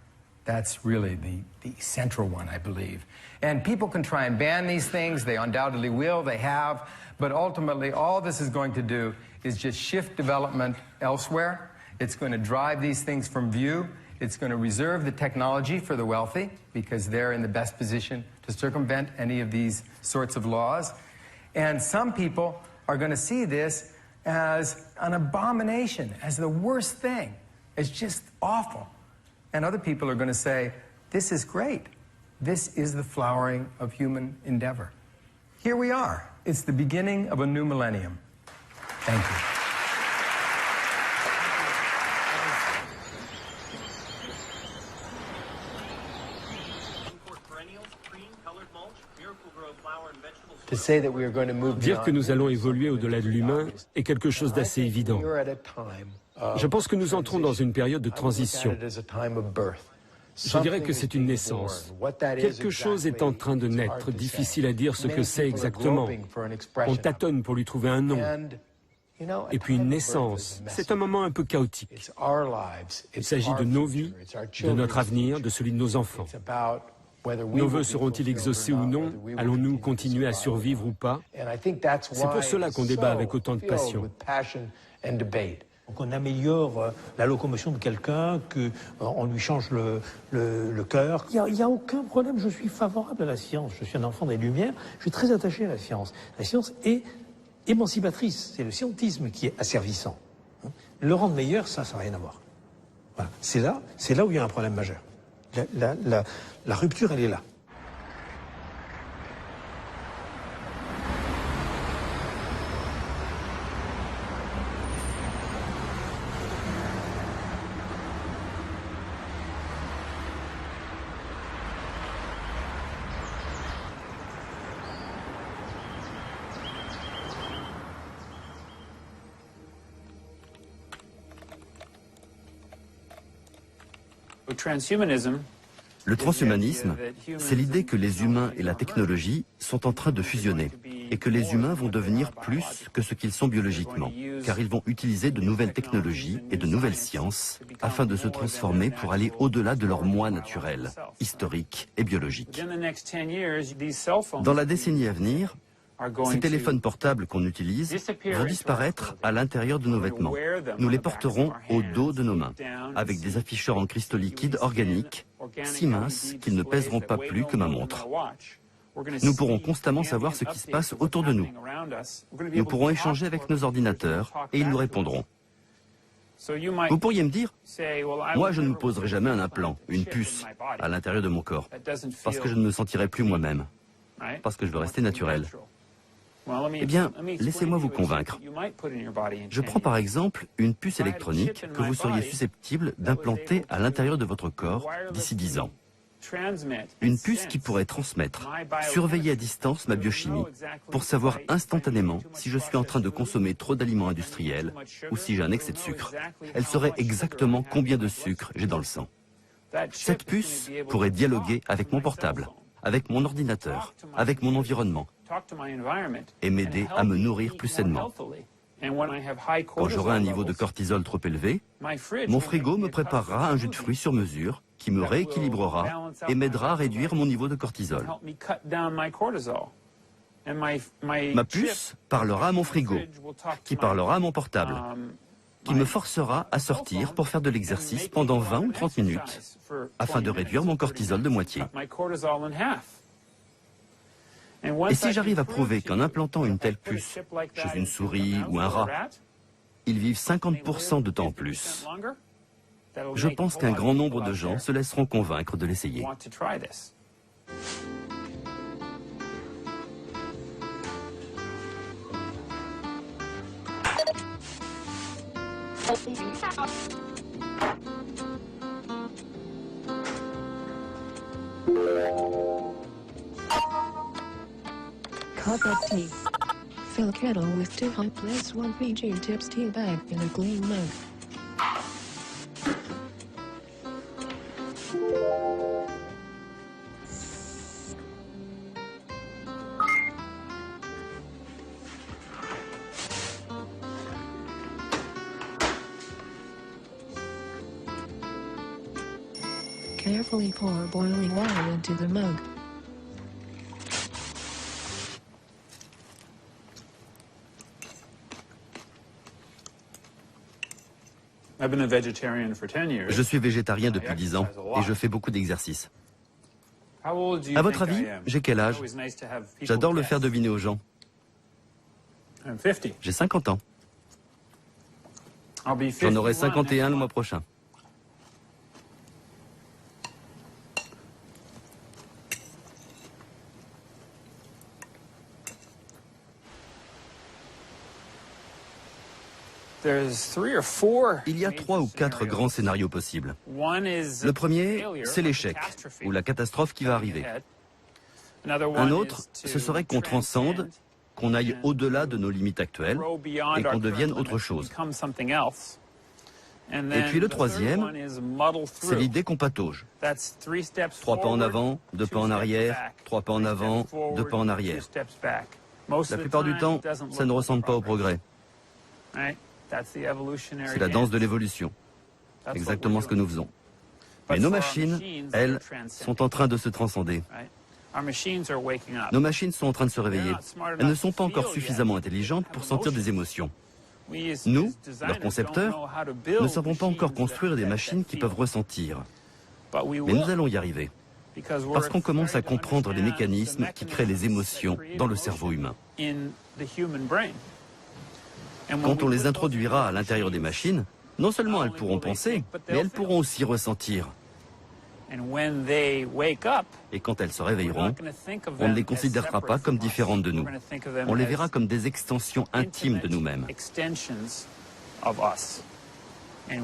That's really the central one, I believe. And people can try and ban these things. They undoubtedly will. They have. But ultimately, all this is going to do is just shift development elsewhere. It's going to drive these things from view. It's going to reserve the technology for the wealthy because they're in the best position to circumvent any of these sorts of laws. And some people are going to see this as an abomination, as the worst thing. It's just awful. And other people are going to say, this is great. This is the flowering of human endeavor. Here we are. It's the beginning of a new millennium. Thank you. Dire que nous allons évoluer au-delà de l'humain est quelque chose d'assez évident. Je pense que nous entrons dans une période de transition. Je dirais que c'est une naissance. Quelque chose est en train de naître, difficile à dire ce que c'est exactement. On tâtonne pour lui trouver un nom. Et puis une naissance, c'est un moment un peu chaotique. Il s'agit de nos vies, de notre avenir, de celui de nos enfants. Nos vœux seront-ils exaucés ou non? Allons-nous continuer à survivre ou pas? C'est pour cela qu'on débat avec autant de passion. On améliore la locomotion de quelqu'un, qu'on lui change le cœur. Il n'y a aucun problème, je suis favorable à la science. Je suis un enfant des Lumières, je suis très attaché à la science. La science est émancipatrice, c'est le scientisme qui est asservissant. Le rendre meilleur, ça n'a rien à voir. Voilà. C'est là où il y a un problème majeur. La rupture, elle est là. Le transhumanisme, c'est l'idée que les humains et la technologie sont en train de fusionner et que les humains vont devenir plus que ce qu'ils sont biologiquement, car ils vont utiliser de nouvelles technologies et de nouvelles sciences afin de se transformer pour aller au-delà de leur moi naturel, historique et biologique. Dans la décennie à venir, ces téléphones portables qu'on utilise vont disparaître à l'intérieur de nos vêtements. Nous les porterons au dos de nos mains, avec des afficheurs en cristaux liquides organiques, si minces qu'ils ne pèseront pas plus que ma montre. Nous pourrons constamment savoir ce qui se passe autour de nous. Nous pourrons échanger avec nos ordinateurs et ils nous répondront. Vous pourriez me dire, moi je ne me poserai jamais un implant, une puce, à l'intérieur de mon corps, parce que je ne me sentirai plus moi-même. parce que je veux rester naturel. Eh bien, laissez-moi vous convaincre. Je prends par exemple une puce électronique que vous seriez susceptible d'implanter à l'intérieur de votre corps d'ici 10 ans. Une puce qui pourrait transmettre, surveiller à distance ma biochimie pour savoir instantanément si je suis en train de consommer trop d'aliments industriels ou si j'ai un excès de sucre. Elle saurait exactement combien de sucre j'ai dans le sang. Cette puce pourrait dialoguer avec mon portable, avec mon ordinateur, avec mon environnement et m'aider à me nourrir plus sainement. Quand j'aurai un niveau de cortisol trop élevé, mon frigo me préparera un jus de fruits sur mesure qui me rééquilibrera et m'aidera à réduire mon niveau de cortisol. Ma puce parlera à mon frigo, qui parlera à mon portable, qui me forcera à sortir pour faire de l'exercice pendant 20 ou 30 minutes afin de réduire mon cortisol de moitié. Et si j'arrive à prouver qu'en implantant une telle puce chez une souris ou un rat, ils vivent 50% de temps en plus, je pense qu'un grand nombre de gens se laisseront convaincre de l'essayer. Copper tea. Fill a kettle with 2 hot plates, 1 PG Tips tea bag in a clean mug. Carefully pour boiling water into the mug. Je suis végétarien depuis 10 ans et je fais beaucoup d'exercices. À votre avis, j'ai quel âge? J'adore le faire deviner aux gens. J'ai 50 ans. J'en aurai 51 le mois prochain. Il y a 3 ou 4 grands scénarios possibles. Le premier, c'est l'échec, ou la catastrophe qui va arriver. Un autre, ce serait qu'on transcende, qu'on aille au-delà de nos limites actuelles et qu'on devienne autre chose. Et puis le troisième, c'est l'idée qu'on patauge. 3 pas en avant, 2 pas en arrière, 3 pas en avant, 2 pas en arrière. La plupart du temps, ça ne ressemble pas au progrès. C'est la danse de l'évolution. Exactement ce que nous faisons. Mais nos machines, elles, sont en train de se transcender. Nos machines sont en train de se réveiller. Elles ne sont pas encore suffisamment intelligentes pour sentir des émotions. Nous, leurs concepteurs, ne savons pas encore construire des machines qui peuvent ressentir. Mais nous allons y arriver. Parce qu'on commence à comprendre les mécanismes qui créent les émotions dans le cerveau humain. Quand on les introduira à l'intérieur des machines, non seulement elles pourront penser, mais elles pourront aussi ressentir. Et quand elles se réveilleront, on ne les considérera pas comme différentes de nous. On les verra comme des extensions intimes de nous-mêmes.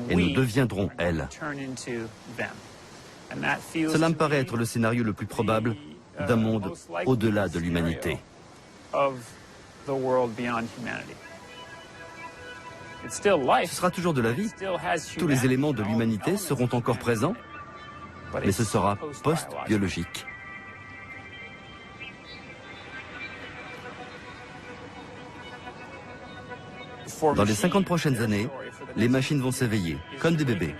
Et nous deviendrons elles. Cela me paraît être le scénario le plus probable d'un monde au-delà de l'humanité. Ce sera toujours de la vie. Tous les éléments de l'humanité seront encore présents, mais ce sera post-biologique. Dans les 50 prochaines années, les machines vont s'éveiller, comme des bébés.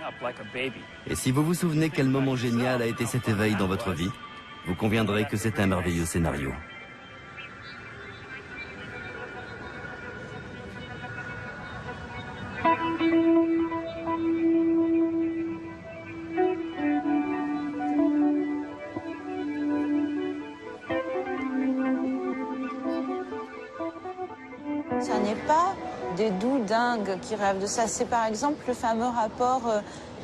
Et si vous vous souvenez quel moment génial a été cet éveil dans votre vie, vous conviendrez que c'est un merveilleux scénario. Ça n'est pas des doux dingues qui rêvent de ça. C'est par exemple le fameux rapport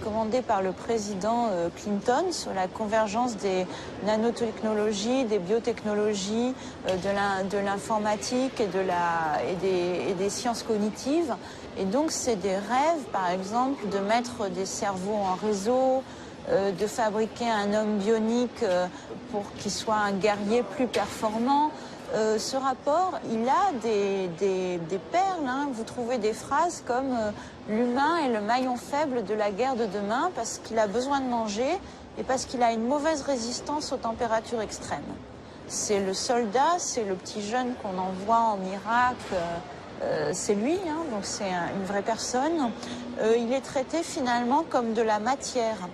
commandé par le président Clinton sur la convergence des nanotechnologies, des biotechnologies, de l'informatique et des sciences cognitives. Et donc c'est des rêves, par exemple, de mettre des cerveaux en réseau, de fabriquer un homme bionique pour qu'il soit un guerrier plus performant. Ce rapport, il a des perles. Hein. Vous trouvez des phrases comme l'humain est le maillon faible de la guerre de demain parce qu'il a besoin de manger et parce qu'il a une mauvaise résistance aux températures extrêmes. C'est le soldat, c'est le petit jeune qu'on envoie en Irak, c'est lui, hein, donc c'est une vraie personne. Il est traité finalement comme de la matière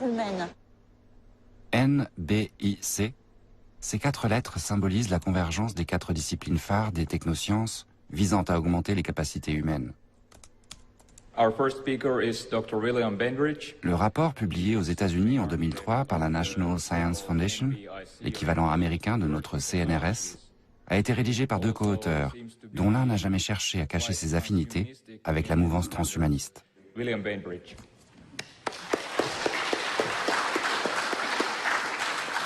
humaine. NBIC. Ces 4 lettres symbolisent la convergence des 4 disciplines phares des technosciences visant à augmenter les capacités humaines. Our first speaker is Dr. William Bainbridge. Le rapport publié aux États-Unis en 2003 par la National Science Foundation, l'équivalent américain de notre CNRS, a été rédigé par 2 co-auteurs, dont l'un n'a jamais cherché à cacher ses affinités avec la mouvance transhumaniste. William Bainbridge.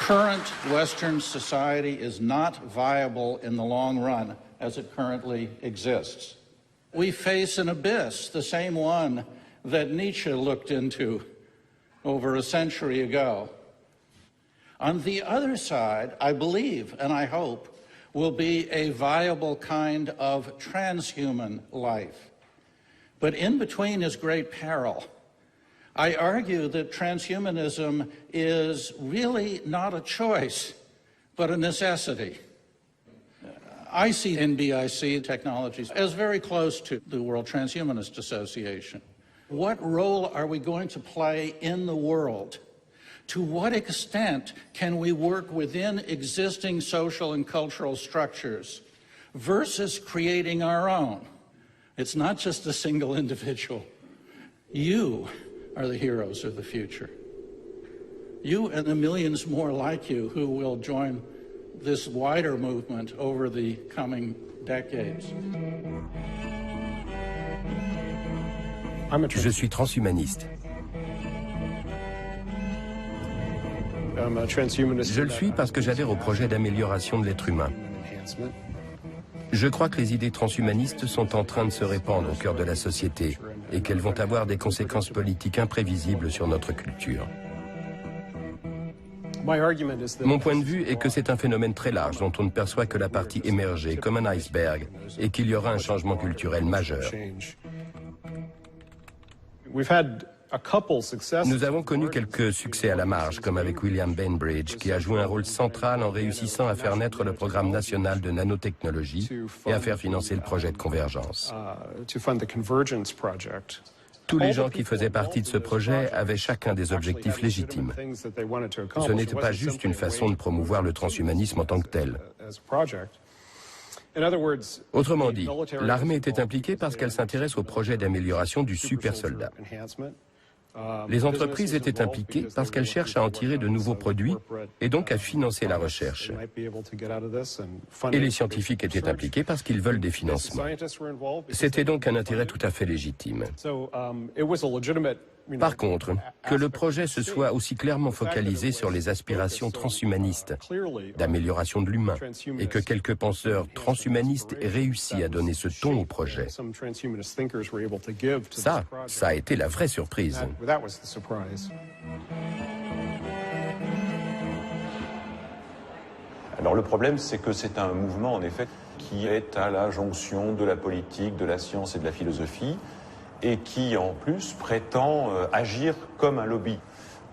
Current Western society is not viable in the long run as it currently exists. We face an abyss, the same one that Nietzsche looked into over a century ago. On the other side, I believe and I hope, will be a viable kind of transhuman life. But in between is great peril. I argue that transhumanism is really not a choice, but a necessity. I see NBIC technologies as very close to the World Transhumanist Association. What role are we going to play in the world? To what extent can we work within existing social and cultural structures versus creating our own? It's not just a single individual. You are the heroes of the future. You and the millions more like you who will join this wider movement over the coming decades. Je suis transhumaniste. Je le suis parce que j'adhère au projet d'amélioration de l'être humain. Je crois que les idées transhumanistes sont en train de se répandre au cœur de la société et qu'elles vont avoir des conséquences politiques imprévisibles sur notre culture. Mon point de vue est que c'est un phénomène très large dont on ne perçoit que la partie émergée, comme un iceberg, et qu'il y aura un changement culturel majeur. Nous avons connu quelques succès à la marge, comme avec William Bainbridge, qui a joué un rôle central en réussissant à faire naître le programme national de nanotechnologie et à faire financer le projet de convergence. Tous les gens qui faisaient partie de ce projet avaient chacun des objectifs légitimes. Ce n'était pas juste une façon de promouvoir le transhumanisme en tant que tel. Autrement dit, l'armée était impliquée parce qu'elle s'intéresse au projet d'amélioration du super-soldat. Les entreprises étaient impliquées parce qu'elles cherchent à en tirer de nouveaux produits et donc à financer la recherche. Et les scientifiques étaient impliqués parce qu'ils veulent des financements. C'était donc un intérêt tout à fait légitime. Par contre, que le projet se soit aussi clairement focalisé sur les aspirations transhumanistes, d'amélioration de l'humain, et que quelques penseurs transhumanistes aient réussi à donner ce ton au projet, ça a été la vraie surprise. Alors le problème, c'est que c'est un mouvement, en effet, qui est à la jonction de la politique, de la science et de la philosophie, et qui, en plus, prétend agir comme un lobby.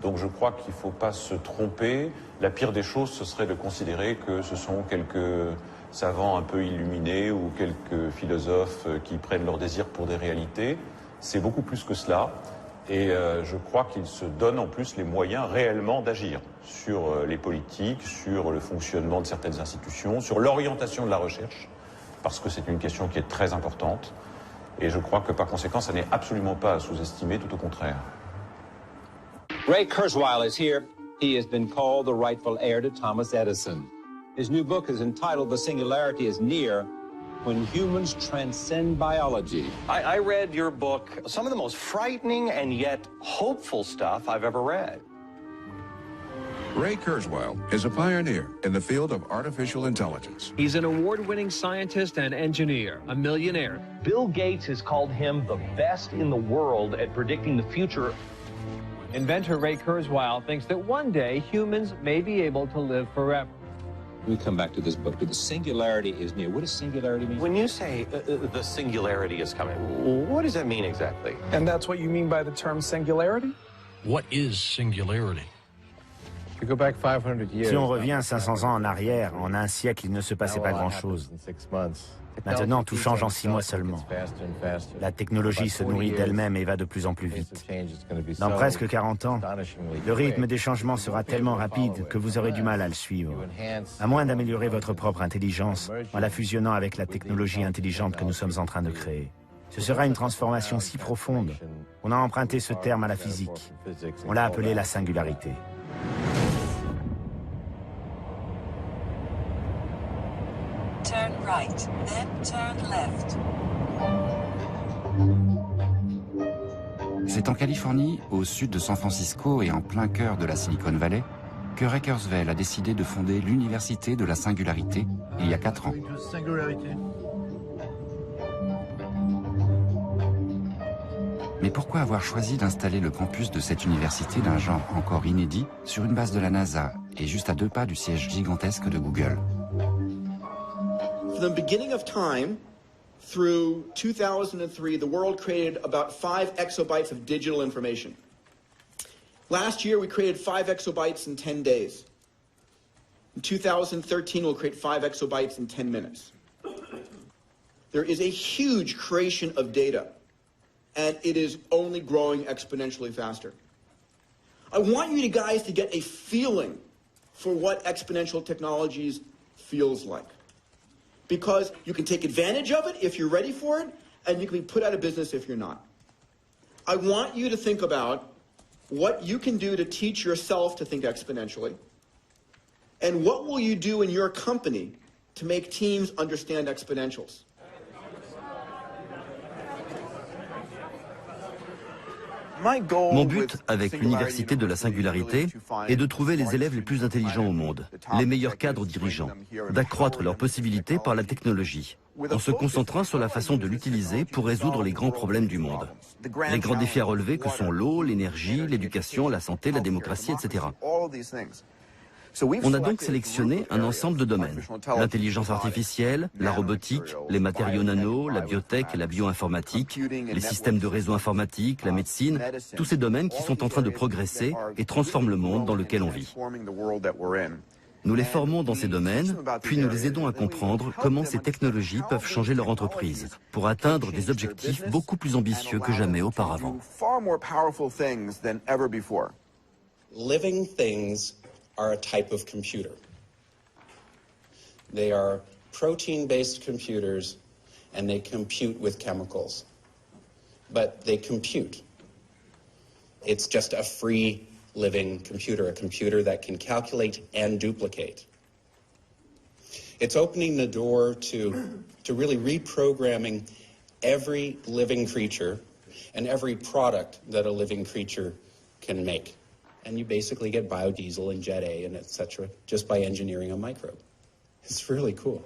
Donc je crois qu'il ne faut pas se tromper. La pire des choses, ce serait de considérer que ce sont quelques savants un peu illuminés ou quelques philosophes qui prennent leur désir pour des réalités. C'est beaucoup plus que cela. Et je crois qu'ils se donnent en plus les moyens réellement d'agir sur les politiques, sur le fonctionnement de certaines institutions, sur l'orientation de la recherche, parce que c'est une question qui est très importante. Et je crois que par conséquent, ça n'est absolument pas à sous-estimer, tout au contraire. Ray Kurzweil is here. He has been called the rightful heir to Thomas Edison. His new book is entitled The Singularity is Near, when humans transcend biology. I read your book, some of the most frightening and yet hopeful stuff I've ever read. Ray Kurzweil is a pioneer in the field of artificial intelligence. He's an award-winning scientist and engineer, a millionaire. Bill Gates has called him the best in the world at predicting the future. Inventor Ray Kurzweil thinks that one day humans may be able to live forever. We come back to this book, the singularity is near. What does singularity mean? When you say the singularity is coming, what does that mean exactly? And that's what you mean by the term singularity? What is singularity? Si on revient 500 ans en arrière, en un siècle, il ne se passait pas grand-chose. Maintenant, tout change en 6 mois seulement. La technologie se nourrit d'elle-même et va de plus en plus vite. Dans presque 40 ans, le rythme des changements sera tellement rapide que vous aurez du mal à le suivre. À moins d'améliorer votre propre intelligence en la fusionnant avec la technologie intelligente que nous sommes en train de créer. Ce sera une transformation si profonde. On a emprunté ce terme à la physique. On l'a appelé la singularité. Turn right, then turn left. C'est en Californie, au sud de San Francisco et en plein cœur de la Silicon Valley, que Ray Kurzweil a décidé de fonder l'Université de la Singularité il y a 4 ans. Mais pourquoi avoir choisi d'installer le campus de cette université d'un genre encore inédit sur une base de la NASA et juste à 2 pas du siège gigantesque de Google? From the beginning of time through 2003, the world created about 5 exabytes of digital information. Last year, we created 5 exabytes in 10 days. In 2013, we'll create 5 exabytes in 10 minutes. There is a huge creation of data, and it is only growing exponentially faster. I want you guys to get a feeling for what exponential technologies feels like. Because you can take advantage of it if you're ready for it, and you can be put out of business if you're not. I want you to think about what you can do to teach yourself to think exponentially, and what will you do in your company to make teams understand exponentials. Mon but avec l'Université de la Singularité est de trouver les élèves les plus intelligents au monde, les meilleurs cadres dirigeants, d'accroître leurs possibilités par la technologie, en se concentrant sur la façon de l'utiliser pour résoudre les grands problèmes du monde. Les grands défis à relever que sont l'eau, l'énergie, l'éducation, la santé, la démocratie, etc. On a donc sélectionné un ensemble de domaines. L'intelligence artificielle, la robotique, les matériaux nano, la biotech et la bioinformatique, les systèmes de réseau informatique, la médecine, tous ces domaines qui sont en train de progresser et transforment le monde dans lequel on vit. Nous les formons dans ces domaines, puis nous les aidons à comprendre comment ces technologies peuvent changer leur entreprise pour atteindre des objectifs beaucoup plus ambitieux que jamais auparavant. Living things are a type of computer. They are protein-based computers, and they compute with chemicals. But they compute. It's just a free living computer, a computer that can calculate and duplicate. It's opening the door to really reprogramming every living creature and every product that a living creature can make. And you basically get biodiesel and Jet A and et cetera just by engineering a microbe. It's really cool.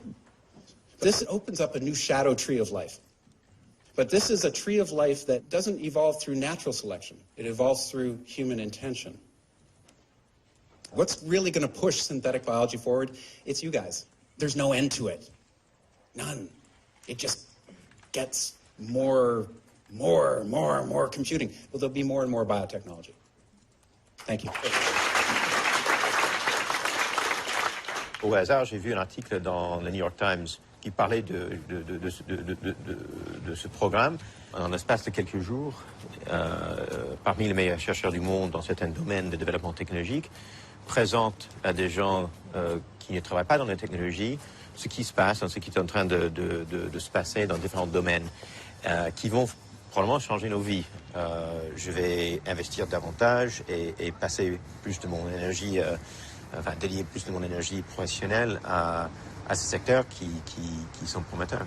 This opens up a new shadow tree of life. But this is a tree of life that doesn't evolve through natural selection. It evolves through human intention. What's really going to push synthetic biology forward? It's you guys. There's no end to it. None. It just gets more computing. Well, there'll be more and more biotechnology. Thank you. Au hasard, j'ai vu un article dans le New York Times qui parlait de ce programme. En l'espace de quelques jours, parmi les meilleurs chercheurs du monde dans certains domaines de développement technologique, présente à des gens qui ne travaillent pas dans la technologie ce qui se passe, ce qui est en train de se passer dans différents domaines qui vont probablement changer nos vies. Je vais investir davantage et passer plus de mon énergie, dédier plus de mon énergie professionnelle à ces secteurs qui sont prometteurs.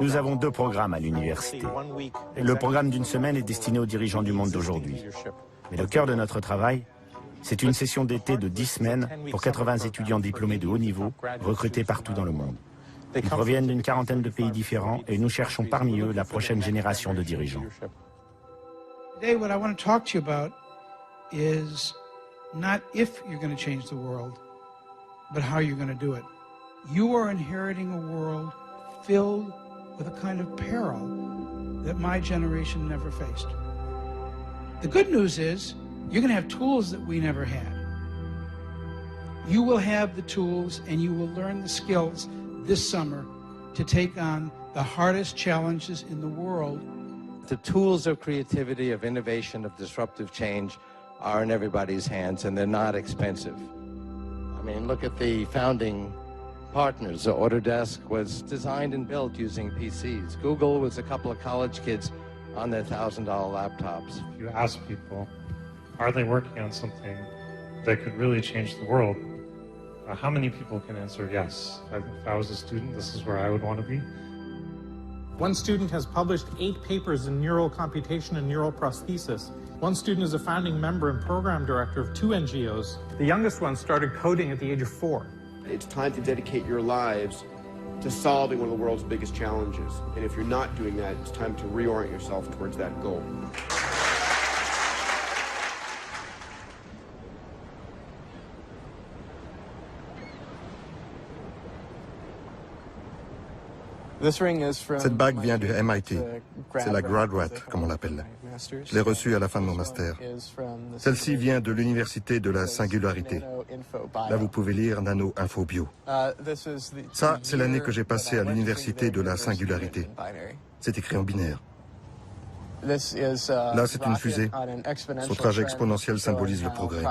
Nous avons 2 programmes à l'université. Le programme d'une semaine est destiné aux dirigeants du monde d'aujourd'hui. Mais le cœur de notre travail, c'est une session d'été de 10 semaines pour 80 étudiants diplômés de haut niveau, recrutés partout dans le monde. Ils proviennent d'une 40aine de pays différents et nous cherchons parmi eux la prochaine génération de dirigeants. Today, what I want to talk to you about is not if you're going to change the world, but how you're going to do it. You are inheriting a world filled with a kind of peril that my generation never faced. The good news is you're going to have tools that we never had. You will have the tools and you will learn the skills this summer to take on the hardest challenges in the world. The tools of creativity, of innovation, of disruptive change are in everybody's hands, and they're not expensive. I mean, look at the founding partners. Autodesk was designed and built using PCs. Google was a couple of college kids on their $1,000 laptops. If you ask people, are they working on something that could really change the world? How many people can answer yes? If I was a student, this is where I would want to be. One student has published 8 papers in neural computation and neural prosthesis. One student is a founding member and program director of 2 NGOs. The youngest one started coding at the age of 4. It's time to dedicate your lives to solving one of the world's biggest challenges. And if you're not doing that, it's time to reorient yourself towards that goal. Cette bague vient du MIT. C'est la graduate, comme on l'appelle. Je l'ai reçue à la fin de mon master. Celle-ci vient de l'Université de la Singularité. Là, vous pouvez lire Nano Info Bio. Ça, c'est l'année que j'ai passée à l'Université de la Singularité. C'est écrit en binaire. Là, c'est une fusée. Son trajet exponentiel symbolise le progrès.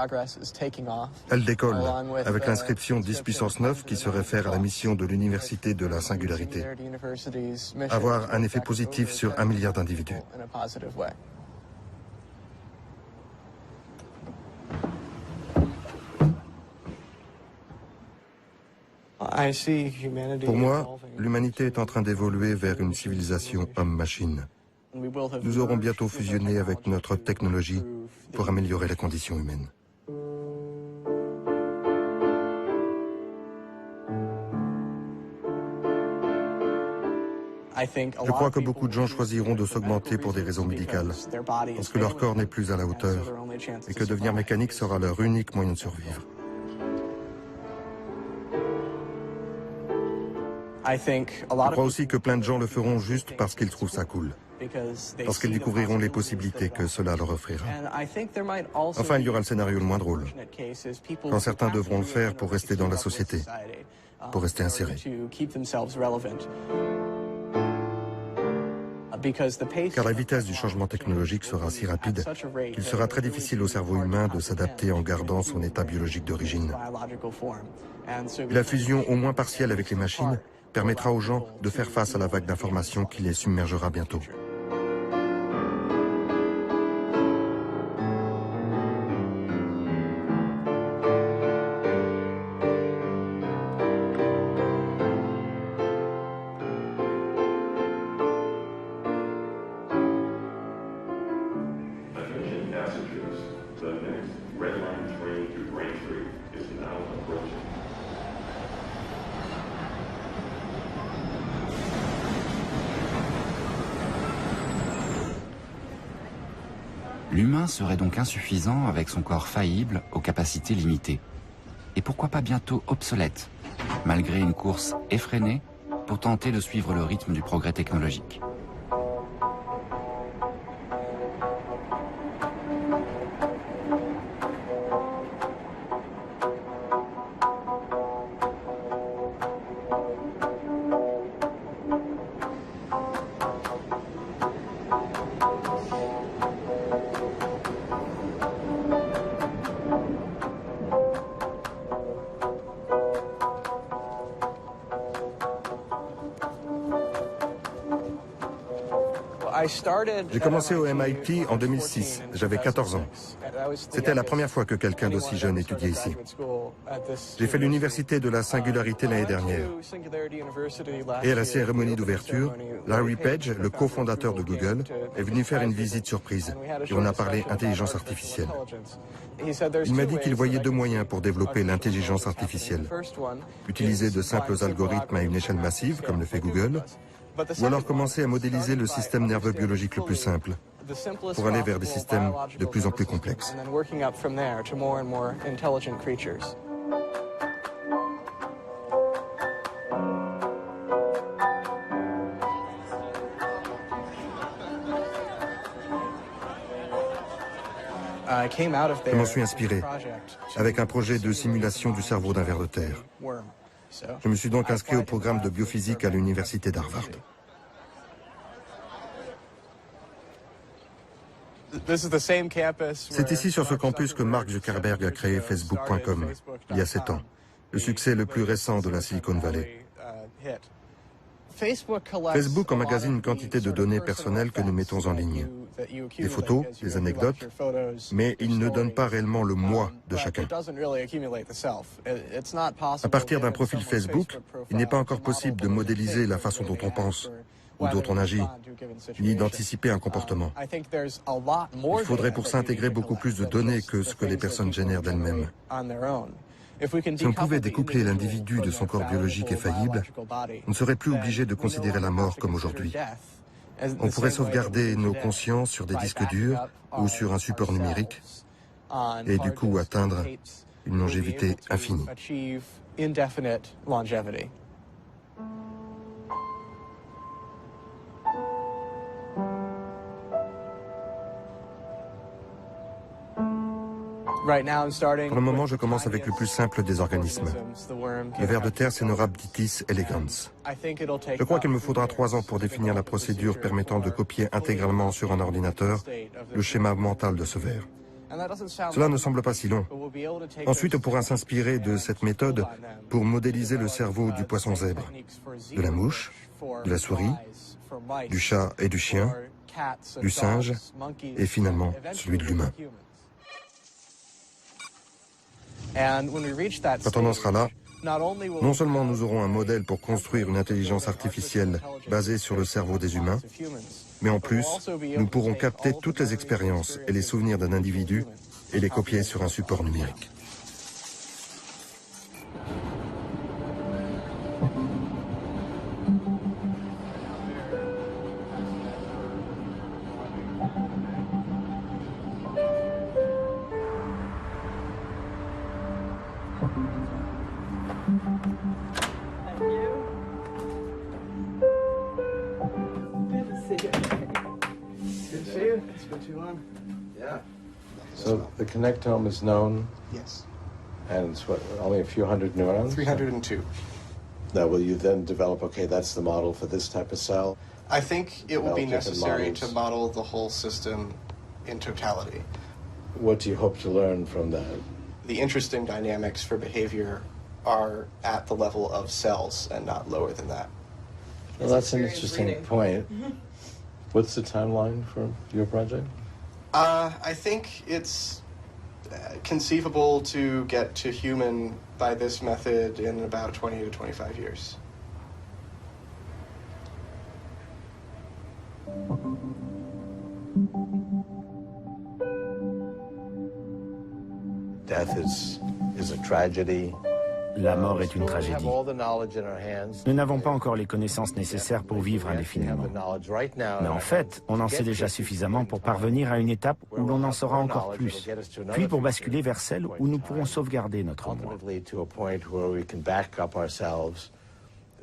Elle décolle avec l'inscription 10 puissance 9 qui se réfère à la mission de l'Université de la Singularité. Avoir un effet positif sur 1 milliard d'individus. Pour moi, l'humanité est en train d'évoluer vers une civilisation homme-machine. Nous aurons bientôt fusionné avec notre technologie pour améliorer les conditions humaines. Je crois que beaucoup de gens choisiront de s'augmenter pour des raisons médicales, parce que leur corps n'est plus à la hauteur et que devenir mécanique sera leur unique moyen de survivre. Je crois aussi que plein de gens le feront juste parce qu'ils trouvent ça cool. Parce qu'ils découvriront les possibilités que cela leur offrira. Enfin, il y aura le scénario le moins drôle, quand certains devront le faire pour rester dans la société, pour rester insérés. Car la vitesse du changement technologique sera si rapide qu'il sera très difficile au cerveau humain de s'adapter en gardant son état biologique d'origine. La fusion, au moins partielle avec les machines, permettra aux gens de faire face à la vague d'informations qui les submergera bientôt. L'humain serait donc insuffisant avec son corps faillible aux capacités limitées. Et pourquoi pas bientôt obsolète, malgré une course effrénée pour tenter de suivre le rythme du progrès technologique. J'ai commencé au MIT en 2006, j'avais 14 ans. C'était la première fois que quelqu'un d'aussi jeune étudiait ici. J'ai fait l'université de la singularité l'année dernière. Et à la cérémonie d'ouverture, Larry Page, le cofondateur de Google, est venu faire une visite surprise et on a parlé intelligence artificielle. Il m'a dit qu'il voyait deux moyens pour développer l'intelligence artificielle. Utiliser de simples algorithmes à une échelle massive, comme le fait Google, ou alors commencer à modéliser le système nerveux biologique le plus simple, pour aller vers des systèmes de plus en plus complexes. Je m'en suis inspiré avec un projet de simulation du cerveau d'un ver de terre. Je me suis donc inscrit au programme de biophysique à l'université d'Harvard. C'est ici sur ce campus que Mark Zuckerberg a créé Facebook.com il y a 7 ans, le succès le plus récent de la Silicon Valley. Facebook emmagasine une quantité de données personnelles que nous mettons en ligne. Des photos, des anecdotes, mais il ne donne pas réellement le moi de chacun. À partir d'un profil Facebook, il n'est pas encore possible de modéliser la façon dont on pense ou dont on agit, ni d'anticiper un comportement. Il faudrait pour ça intégrer beaucoup plus de données que ce que les personnes génèrent d'elles-mêmes. Si on pouvait découpler l'individu de son corps biologique et faillible, on ne serait plus obligé de considérer la mort comme aujourd'hui. On pourrait sauvegarder nos consciences sur des disques durs ou sur un support numérique et du coup atteindre une longévité infinie. Pour le moment, je commence avec le plus simple des organismes. Le ver de terre Caenorhabditis elegans. Je crois qu'il me faudra 3 ans pour définir la procédure permettant de copier intégralement sur un ordinateur le schéma mental de ce ver. Cela ne semble pas si long. Ensuite, on pourra s'inspirer de cette méthode pour modéliser le cerveau du poisson zèbre, de la mouche, de la souris, du chat et du chien, du singe et finalement celui de l'humain. Quand on en sera là, non seulement nous aurons un modèle pour construire une intelligence artificielle basée sur le cerveau des humains, mais en plus, nous pourrons capter toutes les expériences et les souvenirs d'un individu et les copier sur un support numérique. So the connectome is known? Yes. And it's what, only a few hundred neurons? 302. Now, will you then develop, okay, that's the model for this type of cell? I think it will be Develop different necessary models. to model the whole system in totality. What do you hope to learn from that? The interesting dynamics for behavior are at the level of cells and not lower than that. Well, that's an interesting point. What's the timeline for your project? I think it's conceivable to get to human by this method in about 20 to 25 years. Death is a tragedy. La mort est une tragédie. Nous n'avons pas encore les connaissances nécessaires pour vivre indéfiniment. Mais en fait, on en sait déjà suffisamment pour parvenir à une étape où l'on en saura encore plus, puis pour basculer vers celle où nous pourrons sauvegarder notre moi.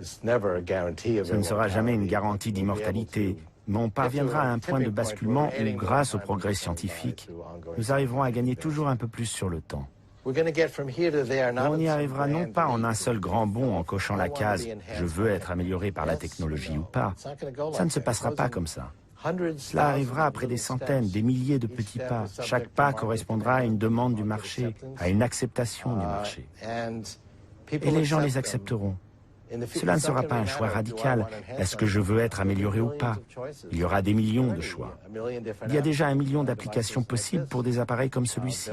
Ce ne sera jamais une garantie d'immortalité, mais on parviendra à un point de basculement où, grâce au progrès scientifique, nous arriverons à gagner toujours un peu plus sur le temps. On y arrivera non pas en un seul grand bond en cochant la case « je veux être amélioré par la technologie » ou pas. Ça ne se passera pas comme ça. Cela arrivera après des centaines, des milliers de petits pas. Chaque pas correspondra à une demande du marché, à une acceptation du marché. Et les gens les accepteront. Cela ne sera pas un choix radical. Est-ce que je veux être amélioré ou pas? Il y aura des millions de choix. Il y a déjà 1 million d'applications possibles pour des appareils comme celui-ci.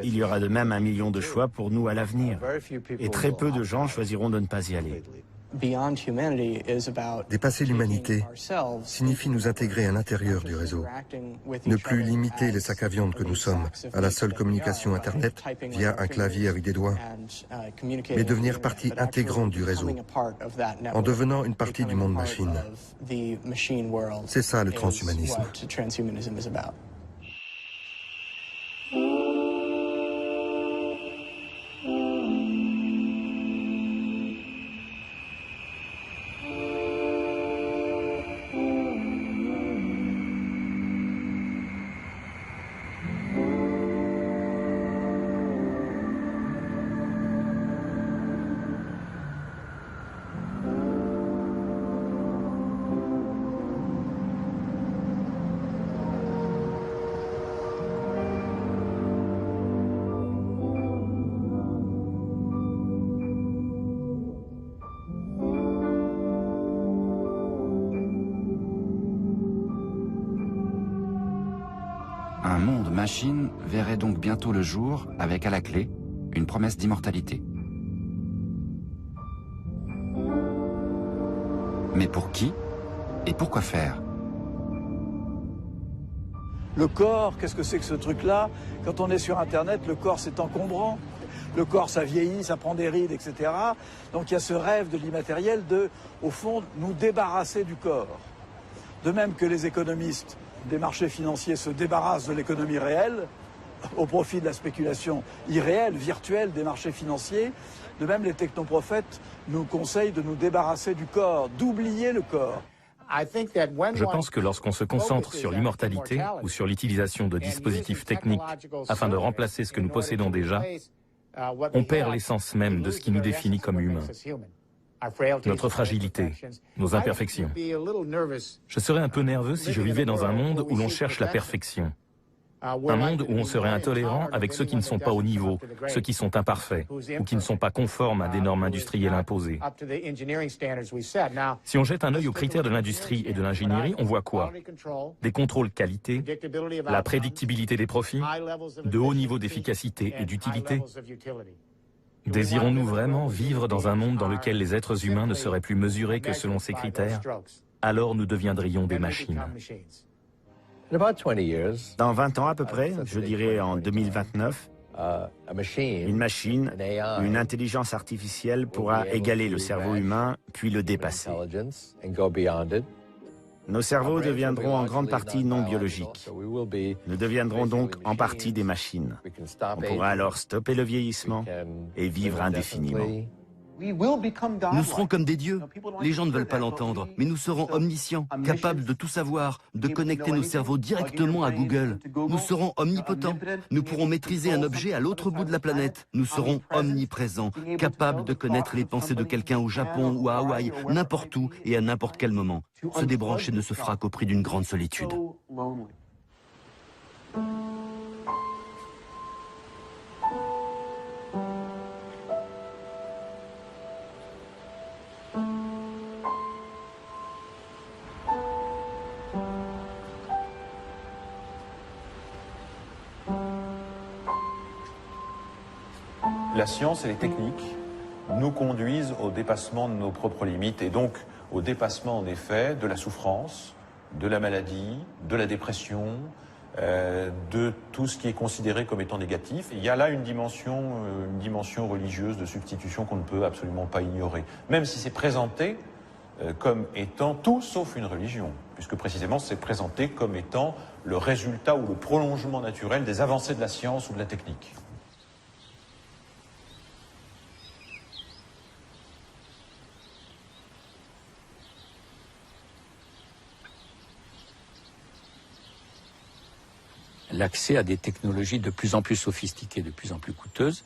Il y aura de même 1 million de choix pour nous à l'avenir. Et très peu de gens choisiront de ne pas y aller. Dépasser l'humanité signifie nous intégrer à l'intérieur du réseau. Ne plus limiter les sacs à viande que nous sommes à la seule communication Internet via un clavier avec des doigts, mais devenir partie intégrante du réseau, en devenant une partie du monde machine. C'est ça le transhumanisme. Un monde machine verrait donc bientôt le jour avec à la clé une promesse d'immortalité. Mais pour qui et pourquoi faire? Le corps, qu'est-ce que c'est que ce truc-là? Quand on est sur Internet, le corps c'est encombrant. Le corps, ça vieillit, ça prend des rides, etc. Donc il y a ce rêve de l'immatériel de, au fond, nous débarrasser du corps. De même que les économistes des marchés financiers se débarrassent de l'économie réelle au profit de la spéculation irréelle, virtuelle des marchés financiers. De même, les technoprophètes nous conseillent de nous débarrasser du corps, d'oublier le corps. Je pense que lorsqu'on se concentre sur l'immortalité ou sur l'utilisation de dispositifs techniques afin de remplacer ce que nous possédons déjà, on perd l'essence même de ce qui nous définit comme humains. Notre fragilité, nos imperfections. Je serais un peu nerveux si je vivais dans un monde où l'on cherche la perfection. Un monde où on serait intolérant avec ceux qui ne sont pas au niveau, ceux qui sont imparfaits ou qui ne sont pas conformes à des normes industrielles imposées. Si on jette un œil aux critères de l'industrie et de l'ingénierie, on voit quoi? Des contrôles qualité, la prédictibilité des profits, de hauts niveaux d'efficacité et d'utilité. Désirons-nous vraiment vivre dans un monde dans lequel les êtres humains ne seraient plus mesurés que selon ces critères? Alors nous deviendrions des machines. Dans 20 ans à peu près, je dirais en 2029, une machine, une intelligence artificielle pourra égaler le cerveau humain, puis le dépasser. Nos cerveaux deviendront en grande partie non biologiques. Nous deviendrons donc en partie des machines. On pourra alors stopper le vieillissement et vivre indéfiniment. Nous serons comme des dieux. Les gens ne veulent pas l'entendre, mais nous serons omniscients, capables de tout savoir, de connecter nos cerveaux directement à Google. Nous serons omnipotents. Nous pourrons maîtriser un objet à l'autre bout de la planète. Nous serons omniprésents, capables de connaître les pensées de quelqu'un au Japon ou à Hawaï, n'importe où et à n'importe quel moment. Se débrancher ne se fera qu'au prix d'une grande solitude. La science et les techniques nous conduisent au dépassement de nos propres limites et donc au dépassement en effet de la souffrance, de la maladie, de la dépression, de tout ce qui est considéré comme étant négatif. Il y a là une dimension religieuse de substitution qu'on ne peut absolument pas ignorer, même si c'est présenté comme étant tout sauf une religion, puisque précisément c'est présenté comme étant le résultat ou le prolongement naturel des avancées de la science ou de la technique. L'accès à des technologies de plus en plus sophistiquées, de plus en plus coûteuses,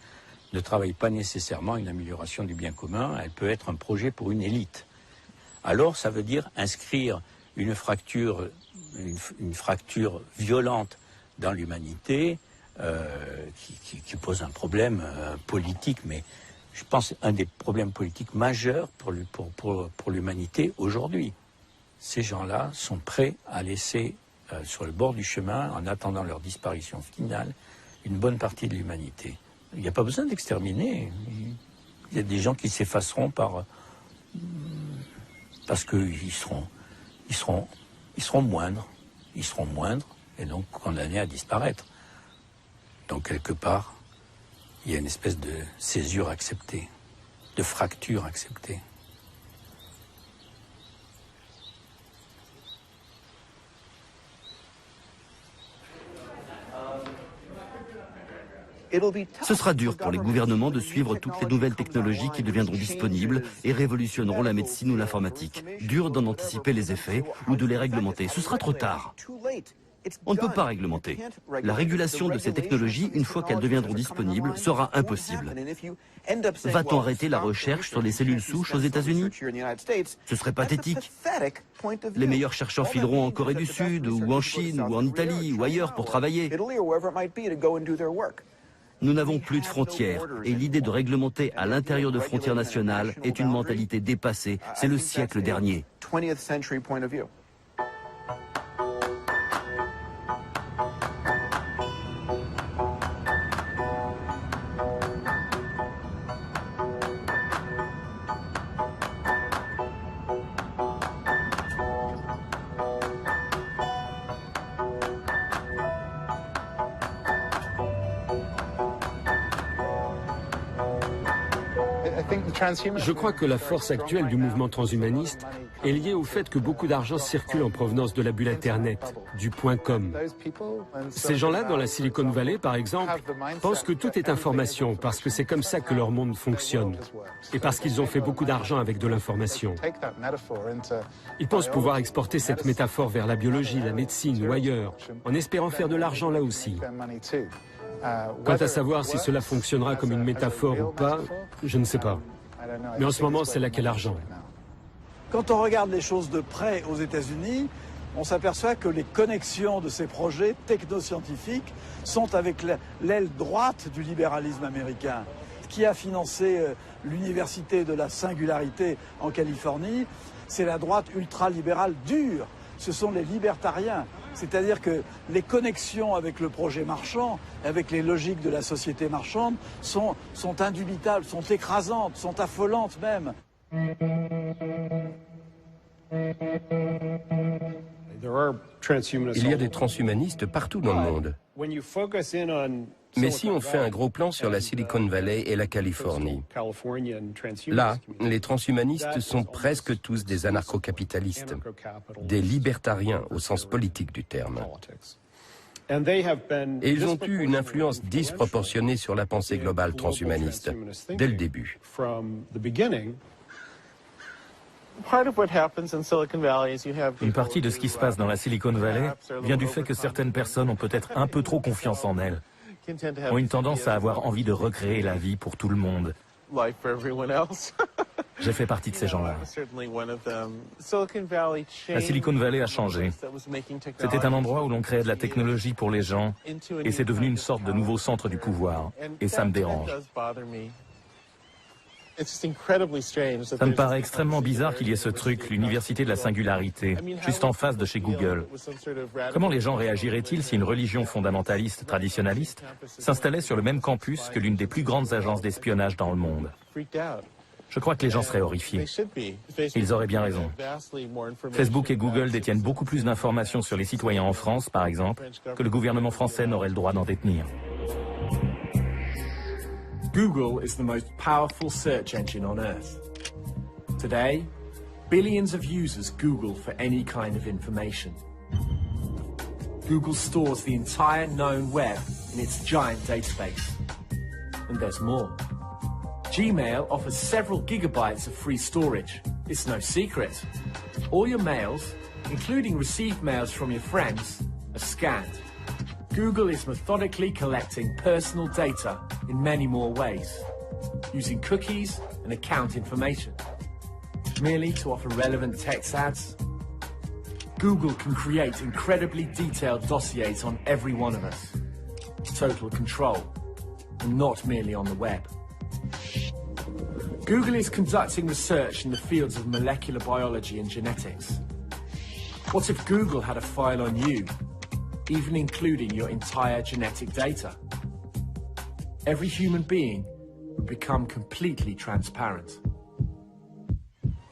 ne travaille pas nécessairement une amélioration du bien commun, elle peut être un projet pour une élite. Alors ça veut dire inscrire une fracture violente dans l'humanité qui pose un problème politique, mais je pense, un des problèmes politiques majeurs pour l'humanité aujourd'hui. Ces gens-là sont prêts à laisser sur le bord du chemin, en attendant leur disparition finale, une bonne partie de l'humanité. Il n'y a pas besoin d'exterminer. Il y a des gens qui s'effaceront parce qu'ils seront moindres. Ils seront moindres et donc condamnés à disparaître. Donc quelque part, il y a une espèce de césure acceptée, de fracture acceptée. Ce sera dur pour les gouvernements de suivre toutes les nouvelles technologies qui deviendront disponibles et révolutionneront la médecine ou l'informatique. Dur d'en anticiper les effets ou de les réglementer. Ce sera trop tard. On ne peut pas réglementer. La régulation de ces technologies, une fois qu'elles deviendront disponibles, sera impossible. Va-t-on arrêter la recherche sur les cellules souches aux États-Unis? Ce serait pathétique. Les meilleurs chercheurs fileront en Corée du Sud, ou en Chine, ou en Italie, ou ailleurs pour travailler. Nous n'avons plus de frontières, et l'idée de réglementer à l'intérieur de frontières nationales est une mentalité dépassée. C'est le siècle dernier. Je crois que la force actuelle du mouvement transhumaniste est liée au fait que beaucoup d'argent circule en provenance de la bulle Internet, du .com. Ces gens-là, dans la Silicon Valley, par exemple, pensent que tout est information parce que c'est comme ça que leur monde fonctionne et parce qu'ils ont fait beaucoup d'argent avec de l'information. Ils pensent pouvoir exporter cette métaphore vers la biologie, la médecine ou ailleurs, en espérant faire de l'argent là aussi. Quant à savoir si cela fonctionnera comme une métaphore ou pas, je ne sais pas. Mais en ce moment, c'est là qu'est l'argent. Quand on regarde les choses de près aux États-Unis, on s'aperçoit que les connexions de ces projets technoscientifiques sont avec l'aile droite du libéralisme américain. Qui a financé l'université de la singularité en Californie, c'est la droite ultralibérale dure. Ce sont les libertariens. C'est-à-dire que les connexions avec le projet marchand, avec les logiques de la société marchande, sont indubitables, sont écrasantes, sont affolantes même. Il y a des transhumanistes partout dans le monde. Mais si on fait un gros plan sur la Silicon Valley et la Californie, là, les transhumanistes sont presque tous des anarcho-capitalistes, des libertariens au sens politique du terme. Et ils ont eu une influence disproportionnée sur la pensée globale transhumaniste, dès le début. Une partie de ce qui se passe dans la Silicon Valley vient du fait que certaines personnes ont peut-être un peu trop confiance en elles, ont une tendance à avoir envie de recréer la vie pour tout le monde. J'ai fait partie de ces gens-là. La Silicon Valley a changé. C'était un endroit où l'on créait de la technologie pour les gens et c'est devenu une sorte de nouveau centre du pouvoir. Et ça me dérange. Ça me paraît extrêmement bizarre qu'il y ait ce truc, l'université de la singularité, juste en face de chez Google. Comment les gens réagiraient-ils si une religion fondamentaliste traditionnaliste s'installait sur le même campus que l'une des plus grandes agences d'espionnage dans le monde? Je crois que les gens seraient horrifiés. Ils auraient bien raison. Facebook et Google détiennent beaucoup plus d'informations sur les citoyens en France, par exemple, que le gouvernement français n'aurait le droit d'en détenir. Google is the most powerful search engine on Earth. Today, billions of users Google for any kind of information. Google stores the entire known web in its giant database. And there's more. Gmail offers several gigabytes of free storage. It's no secret. All your mails, including received mails from your friends, are scanned. Google is methodically collecting personal data in many more ways, using cookies and account information, merely to offer relevant text ads. Google can create incredibly detailed dossiers on every one of us. Total control, and not merely on the web. Google is conducting research in the fields of molecular biology and genetics. What if Google had a file on you, even including your entire genetic data? Every human being would become completely transparent.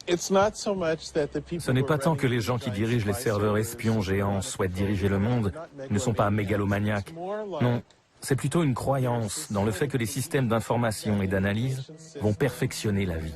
Ce n'est pas tant que les gens qui dirigent les serveurs espions géants souhaitent diriger le monde, ils ne sont pas mégalomaniaques. Non, c'est plutôt une croyance dans le fait que les systèmes d'information et d'analyse vont perfectionner la vie.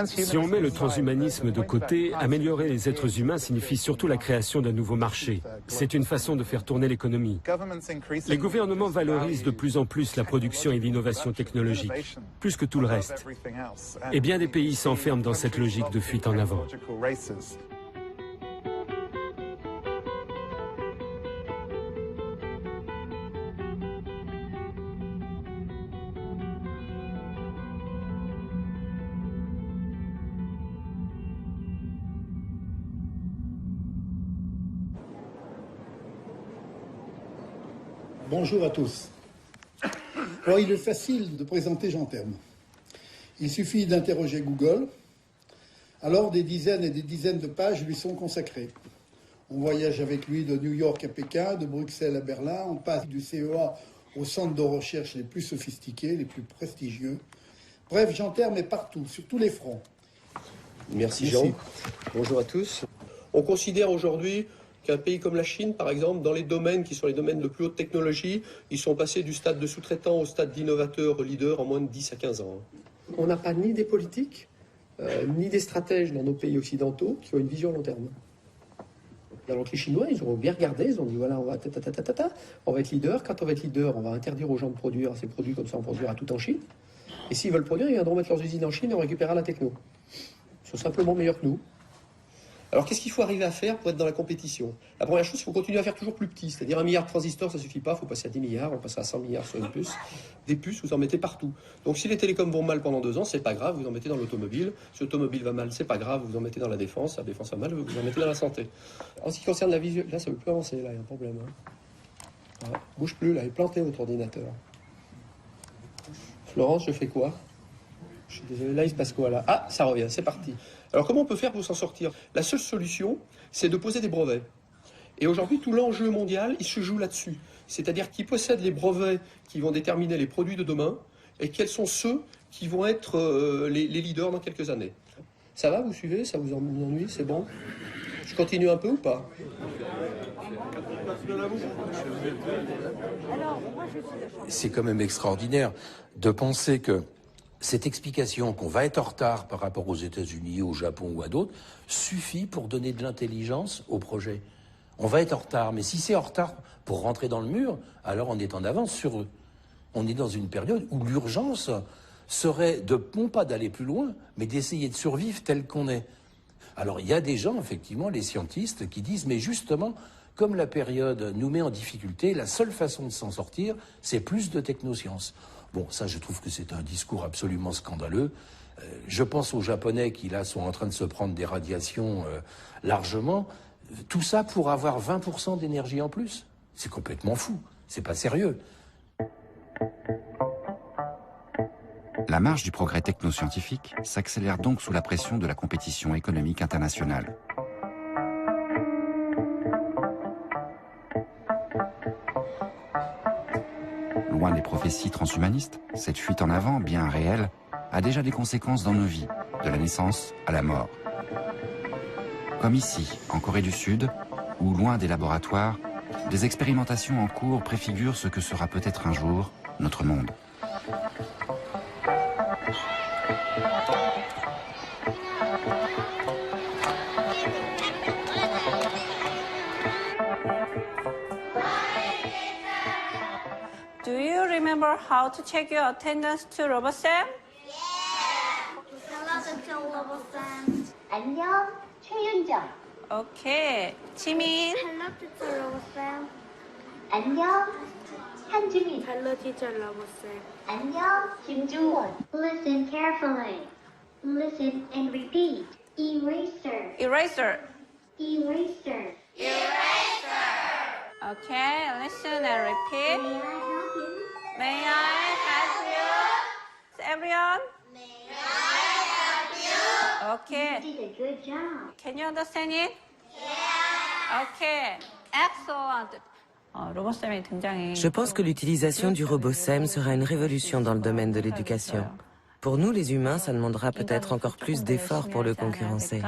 Si on met le transhumanisme de côté, améliorer les êtres humains signifie surtout la création d'un nouveau marché. C'est une façon de faire tourner l'économie. Les gouvernements valorisent de plus en plus la production et l'innovation technologique, plus que tout le reste. Et bien des pays s'enferment dans cette logique de fuite en avant. Bonjour à tous. Alors, il est facile de présenter Jean Terme. Il suffit d'interroger Google. Alors, des dizaines et des dizaines de pages lui sont consacrées. On voyage avec lui de New York à Pékin, de Bruxelles à Berlin. On passe du CEA aux centres de recherche les plus sophistiqués, les plus prestigieux. Bref, Jean Terme est partout, sur tous les fronts. Merci Jean. Bonjour à tous. On considère aujourd'hui qu'un pays comme la Chine, par exemple, dans les domaines qui sont les domaines de plus haute technologie, ils sont passés du stade de sous-traitant au stade d'innovateur leader en moins de 10 à 15 ans. On n'a pas ni des politiques, ni des stratèges dans nos pays occidentaux qui ont une vision long terme. Alors que les Chinois, ils ont bien regardé, ils ont dit voilà, on va on va être leader. Quand on va être leader, on va interdire aux gens de produire ces produits, comme ça on produira tout en Chine. Et s'ils veulent produire, ils viendront mettre leurs usines en Chine et on récupérera la techno. Ils sont simplement meilleurs que nous. Alors, qu'est-ce qu'il faut arriver à faire pour être dans la compétition? La première chose, il faut continuer à faire toujours plus petit. C'est-à-dire 1 milliard de transistors, ça ne suffit pas. Il faut passer à 10 milliards, on passera à 100 milliards sur une puce. Des puces, vous en mettez partout. Donc, si les télécoms vont mal pendant 2 ans, c'est pas grave, vous en mettez dans l'automobile. Si l'automobile va mal, c'est pas grave, vous en mettez dans la défense. La défense va mal, vous en mettez dans la santé. En ce qui concerne la vision, là, ça ne veut plus avancer, là, il y a un problème. Voilà. Bouge plus, là, il est planté votre ordinateur. Florence, je fais quoi? Je suis désolé, là, il se passe quoi, là? Ah, ça revient, c'est parti. Alors, comment on peut faire pour s'en sortir? La seule solution, c'est de poser des brevets. Et aujourd'hui, tout l'enjeu mondial, il se joue là-dessus. C'est-à-dire qui possède les brevets qui vont déterminer les produits de demain et quels sont ceux qui vont être les leaders dans quelques années. Ça va, vous suivez? Ça vous ennuie? C'est bon? Je continue un peu ou pas? C'est quand même extraordinaire de penser que cette explication qu'on va être en retard par rapport aux États-Unis, au Japon ou à d'autres, suffit pour donner de l'intelligence au projet. On va être en retard, mais si c'est en retard pour rentrer dans le mur, alors on est en avance sur eux. On est dans une période où l'urgence serait non pas d'aller plus loin, mais d'essayer de survivre tel qu'on est. Alors il y a des gens, effectivement, les scientistes, qui disent, mais justement, comme la période nous met en difficulté, la seule façon de s'en sortir, c'est plus de technosciences. Bon, ça, je trouve que c'est un discours absolument scandaleux. Je pense aux Japonais qui, là, sont en train de se prendre des radiations largement. Tout ça pour avoir 20% d'énergie en plus. C'est complètement fou. C'est pas sérieux. La marche du progrès technoscientifique s'accélère donc sous la pression de la compétition économique internationale. Loin des prophéties transhumanistes, cette fuite en avant, bien réelle, a déjà des conséquences dans nos vies, de la naissance à la mort. Comme ici, en Corée du Sud, où, loin des laboratoires, des expérimentations en cours préfigurent ce que sera peut-être un jour notre monde. Do you remember how to check your attendance to RoboSam? 안녕, 최윤정. Okay, 지민. Hello, teacher RoboSam. 안녕, 한주민. Hello, teacher RoboSam. 안녕, 김중원. Listen carefully. Listen and repeat. Eraser. Eraser. Eraser. Eraser. Okay, listen and repeat. May I help you? Everyone? May I help you? Okay. You did a good job. Can you understand it? Yeah. Okay. Excellent. Je pense que l'utilisation du robot SEM sera une révolution dans le domaine de l'éducation. Pour nous, les humains, ça demandera peut-être encore plus d'efforts pour le concurrencer.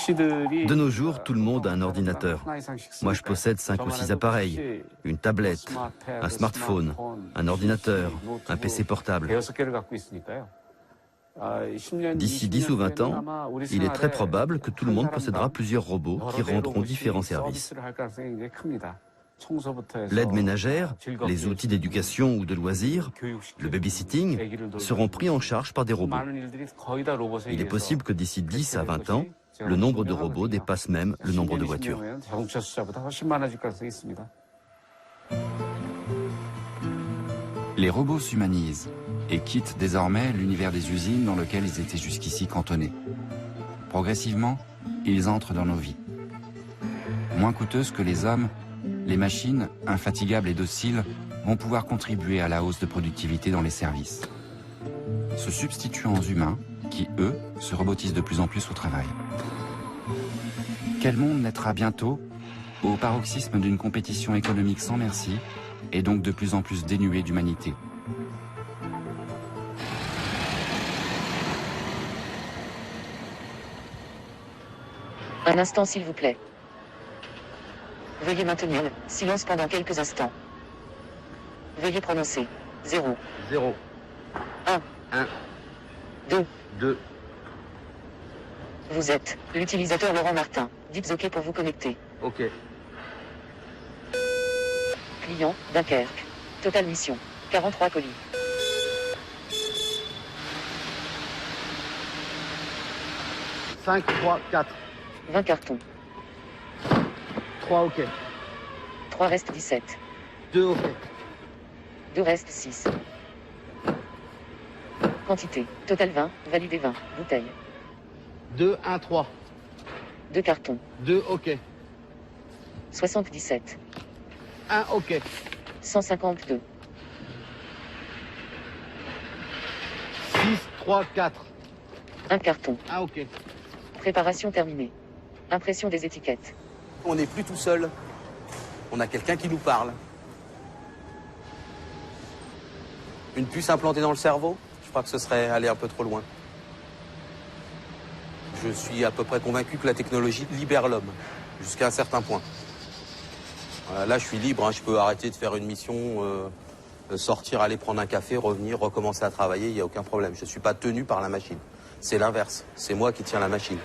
De nos jours, tout le monde a un ordinateur. Moi, je possède 5 ou 6 appareils, une tablette, un smartphone, un ordinateur, un PC portable. D'ici 10 ou 20 ans, il est très probable que tout le monde possédera plusieurs robots qui rendront différents services. L'aide ménagère, les outils d'éducation ou de loisirs, le babysitting seront pris en charge par des robots. Il est possible que d'ici 10 à 20 ans, le nombre de robots dépasse même le nombre de voitures. Les robots s'humanisent et quittent désormais l'univers des usines dans lequel ils étaient jusqu'ici cantonnés. Progressivement, ils entrent dans nos vies. Moins coûteuses que les hommes, les machines, infatigables et dociles, vont pouvoir contribuer à la hausse de productivité dans les services, se substituant aux humains qui, eux, se robotisent de plus en plus au travail. Quel monde naîtra bientôt au paroxysme d'une compétition économique sans merci et donc de plus en plus dénuée d'humanité. Un instant, s'il vous plaît. Veuillez maintenir le silence pendant quelques instants. Veuillez prononcer 0. 0. 1. 1. 2. 2. Vous êtes l'utilisateur Laurent Martin. Dites OK pour vous connecter. OK. Client, Dunkerque. Total mission, 43 colis. 5, 3, 4. 20 cartons. 3 OK. 3 restent 17. 2 OK. 2 restent 6. Quantité, total 20, validé 20, bouteille. 2, 1, 3. 2 cartons. 2 OK. 77. 1 OK. 152. 6, 3, 4. 1 carton. 1 OK. Préparation terminée. Impression des étiquettes. On n'est plus tout seul. On a quelqu'un qui nous parle. Une puce implantée dans le cerveau, je crois que ce serait aller un peu trop loin. Je suis à peu près convaincu que la technologie libère l'homme, jusqu'à un certain point. Là, je suis libre, je peux arrêter de faire une mission, sortir, aller prendre un café, revenir, recommencer à travailler, il n'y a aucun problème. Je ne suis pas tenu par la machine. C'est l'inverse, c'est moi qui tiens la machine.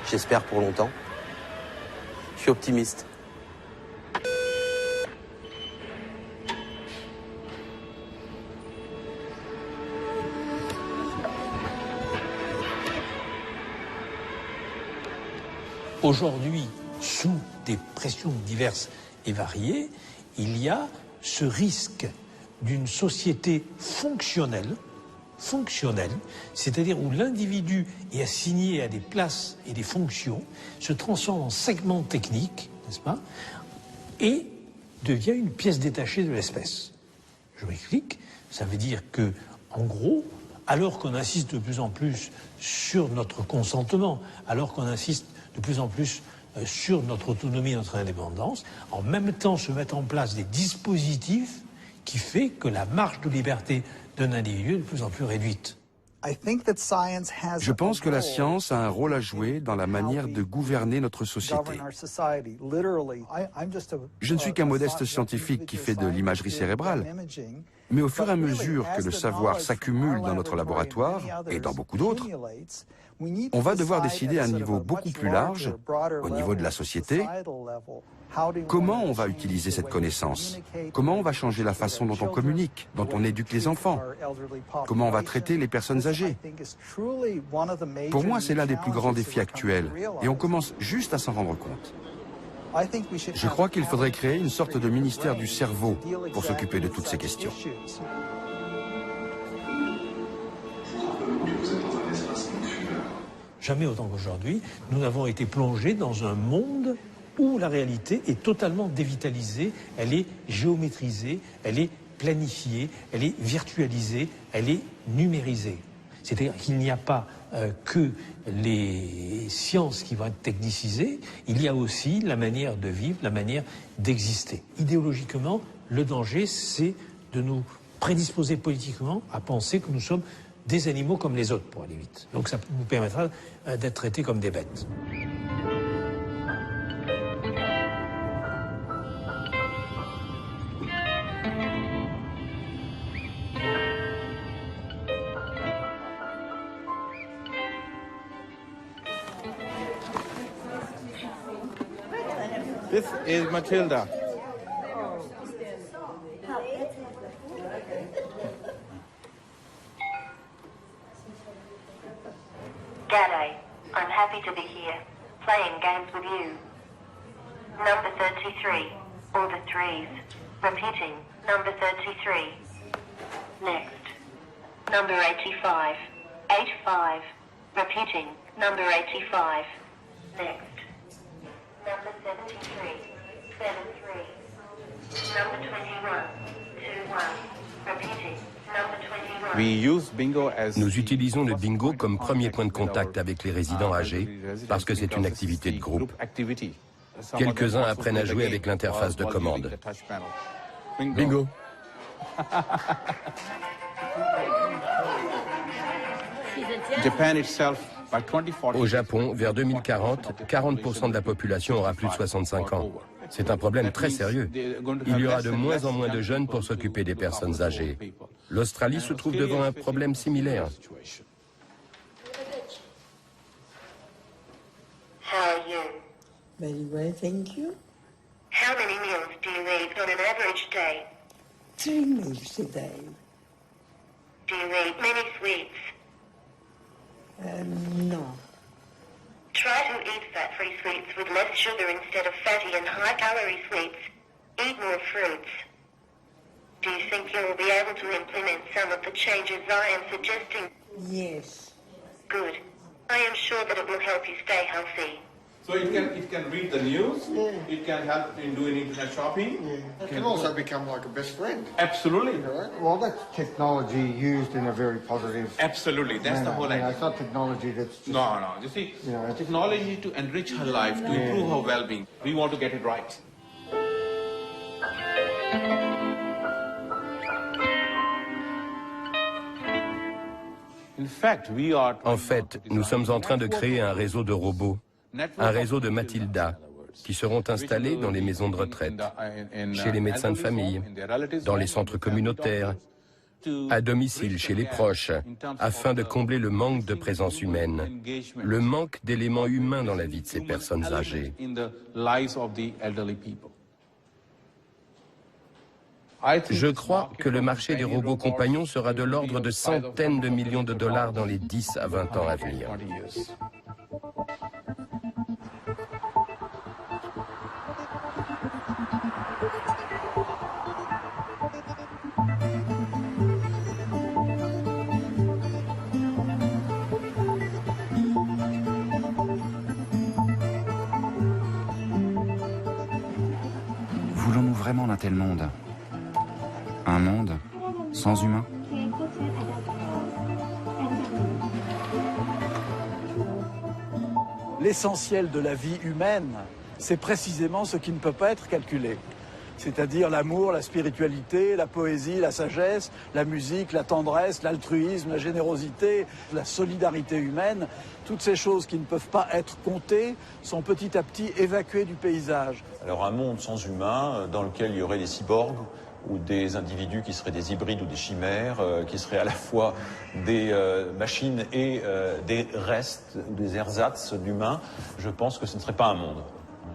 J'espère pour longtemps. Je suis optimiste. Aujourd'hui, sous des pressions diverses et variées, il y a ce risque d'une société fonctionnelle, c'est-à-dire où l'individu est assigné à des places et des fonctions, se transforme en segment technique, n'est-ce pas, et devient une pièce détachée de l'espèce. Je m'explique, ça veut dire que, en gros, alors qu'on insiste de plus en plus sur notre consentement, alors qu'on insiste de plus en plus sur notre autonomie et notre indépendance, en même temps se mettent en place des dispositifs qui fait que la marge de liberté d'un individu est de plus en plus réduite. Je pense que la science a un rôle à jouer dans la manière de gouverner notre société. Je ne suis qu'un modeste scientifique qui fait de l'imagerie cérébrale, mais au fur et à mesure que le savoir s'accumule dans notre laboratoire et dans beaucoup d'autres, On va devoir décider à un niveau beaucoup plus large, au niveau de la société, comment on va utiliser cette connaissance, comment on va changer la façon dont on communique, dont on éduque les enfants, comment on va traiter les personnes âgées. Pour moi, c'est l'un des plus grands défis actuels, et on commence juste à s'en rendre compte. Je crois qu'il faudrait créer une sorte de ministère du cerveau pour s'occuper de toutes ces questions. Jamais autant qu'aujourd'hui, nous n'avons été plongés dans un monde où la réalité est totalement dévitalisée, elle est géométrisée, elle est planifiée, elle est virtualisée, elle est numérisée. C'est-à-dire qu'il n'y a pas que les sciences qui vont être technicisées, il y a aussi la manière de vivre, la manière d'exister. Idéologiquement, le danger, c'est de nous prédisposer politiquement à penser que nous sommes des animaux comme les autres, pour aller vite. Donc ça nous permettra d'être traités comme des bêtes. This is Matilda. G'day, I'm happy to be here, playing games with you. Number 33, all the threes. Repeating, number 33. Next. Number 85, 85. Repeating, number 85. Next. Number 73, 73. Number 21, 21. Repeating, number 21. We use bingo as Nous utilisons le bingo comme premier point de contact avec les résidents âgés parce que c'est une activité de groupe. Quelques-uns apprennent à jouer avec l'interface de commande. Bingo. Au Japon, vers 2040, 40% de la population aura plus de 65 ans. C'est un problème très sérieux. Il y aura de moins en moins de jeunes pour s'occuper des personnes âgées. L'Australie se trouve devant un problème similaire. How are you? Very well, thank you. How many meals do you eat on an average day? 3 meals a day. Do you eat many sweets? No. Try to eat fat-free sweets with less sugar instead of fatty and high-calorie sweets. Eat more fruits. Do you think you will be able to implement some of the changes I am suggesting? Yes. Good. I am sure that it will help you stay healthy. So it can read the news, it can help in doing internet shopping. It can also become like a best friend. Absolutely. You know? Well, that's technology used in a very positive Absolutely, that's manner. the whole idea. It's not technology that's just... No. You see, technology to enrich her life, to improve her well-being. We want to get it right. En fait, nous sommes en train de créer un réseau de robots, un réseau de Matilda, qui seront installés dans les maisons de retraite, chez les médecins de famille, dans les centres communautaires, à domicile chez les proches, afin de combler le manque de présence humaine, le manque d'éléments humains dans la vie de ces personnes âgées. Je crois que le marché des robots compagnons sera de l'ordre de centaines de millions de dollars dans les 10 à 20 ans à venir. Voulons-nous vraiment d'un tel monde ? Un monde sans humains ? L'essentiel de la vie humaine, c'est précisément ce qui ne peut pas être calculé. C'est-à-dire l'amour, la spiritualité, la poésie, la sagesse, la musique, la tendresse, l'altruisme, la générosité, la solidarité humaine. Toutes ces choses qui ne peuvent pas être comptées sont petit à petit évacuées du paysage. Alors un monde sans humains, dans lequel il y aurait des cyborgs, ou des individus qui seraient des hybrides ou des chimères, qui seraient à la fois des machines et des restes, des ersatz d'humains, je pense que ce ne serait pas un monde.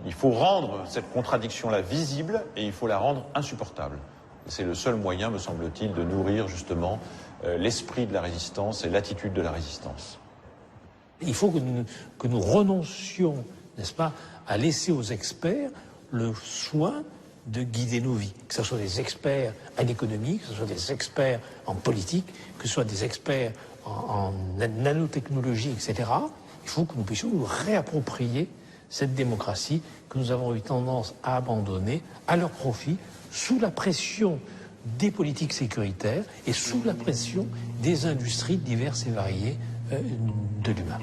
Il faut rendre cette contradiction-là visible et il faut la rendre insupportable. C'est le seul moyen, me semble-t-il, de nourrir justement l'esprit de la résistance et l'attitude de la résistance. Il faut que nous renoncions, n'est-ce pas, à laisser aux experts le soin de guider nos vies, que ce soit des experts en économie, que ce soit des experts en politique, que ce soit des experts en nanotechnologie, etc. Il faut que nous puissions nous réapproprier cette démocratie que nous avons eu tendance à abandonner à leur profit, sous la pression des politiques sécuritaires et sous la pression des industries diverses et variées de l'humain.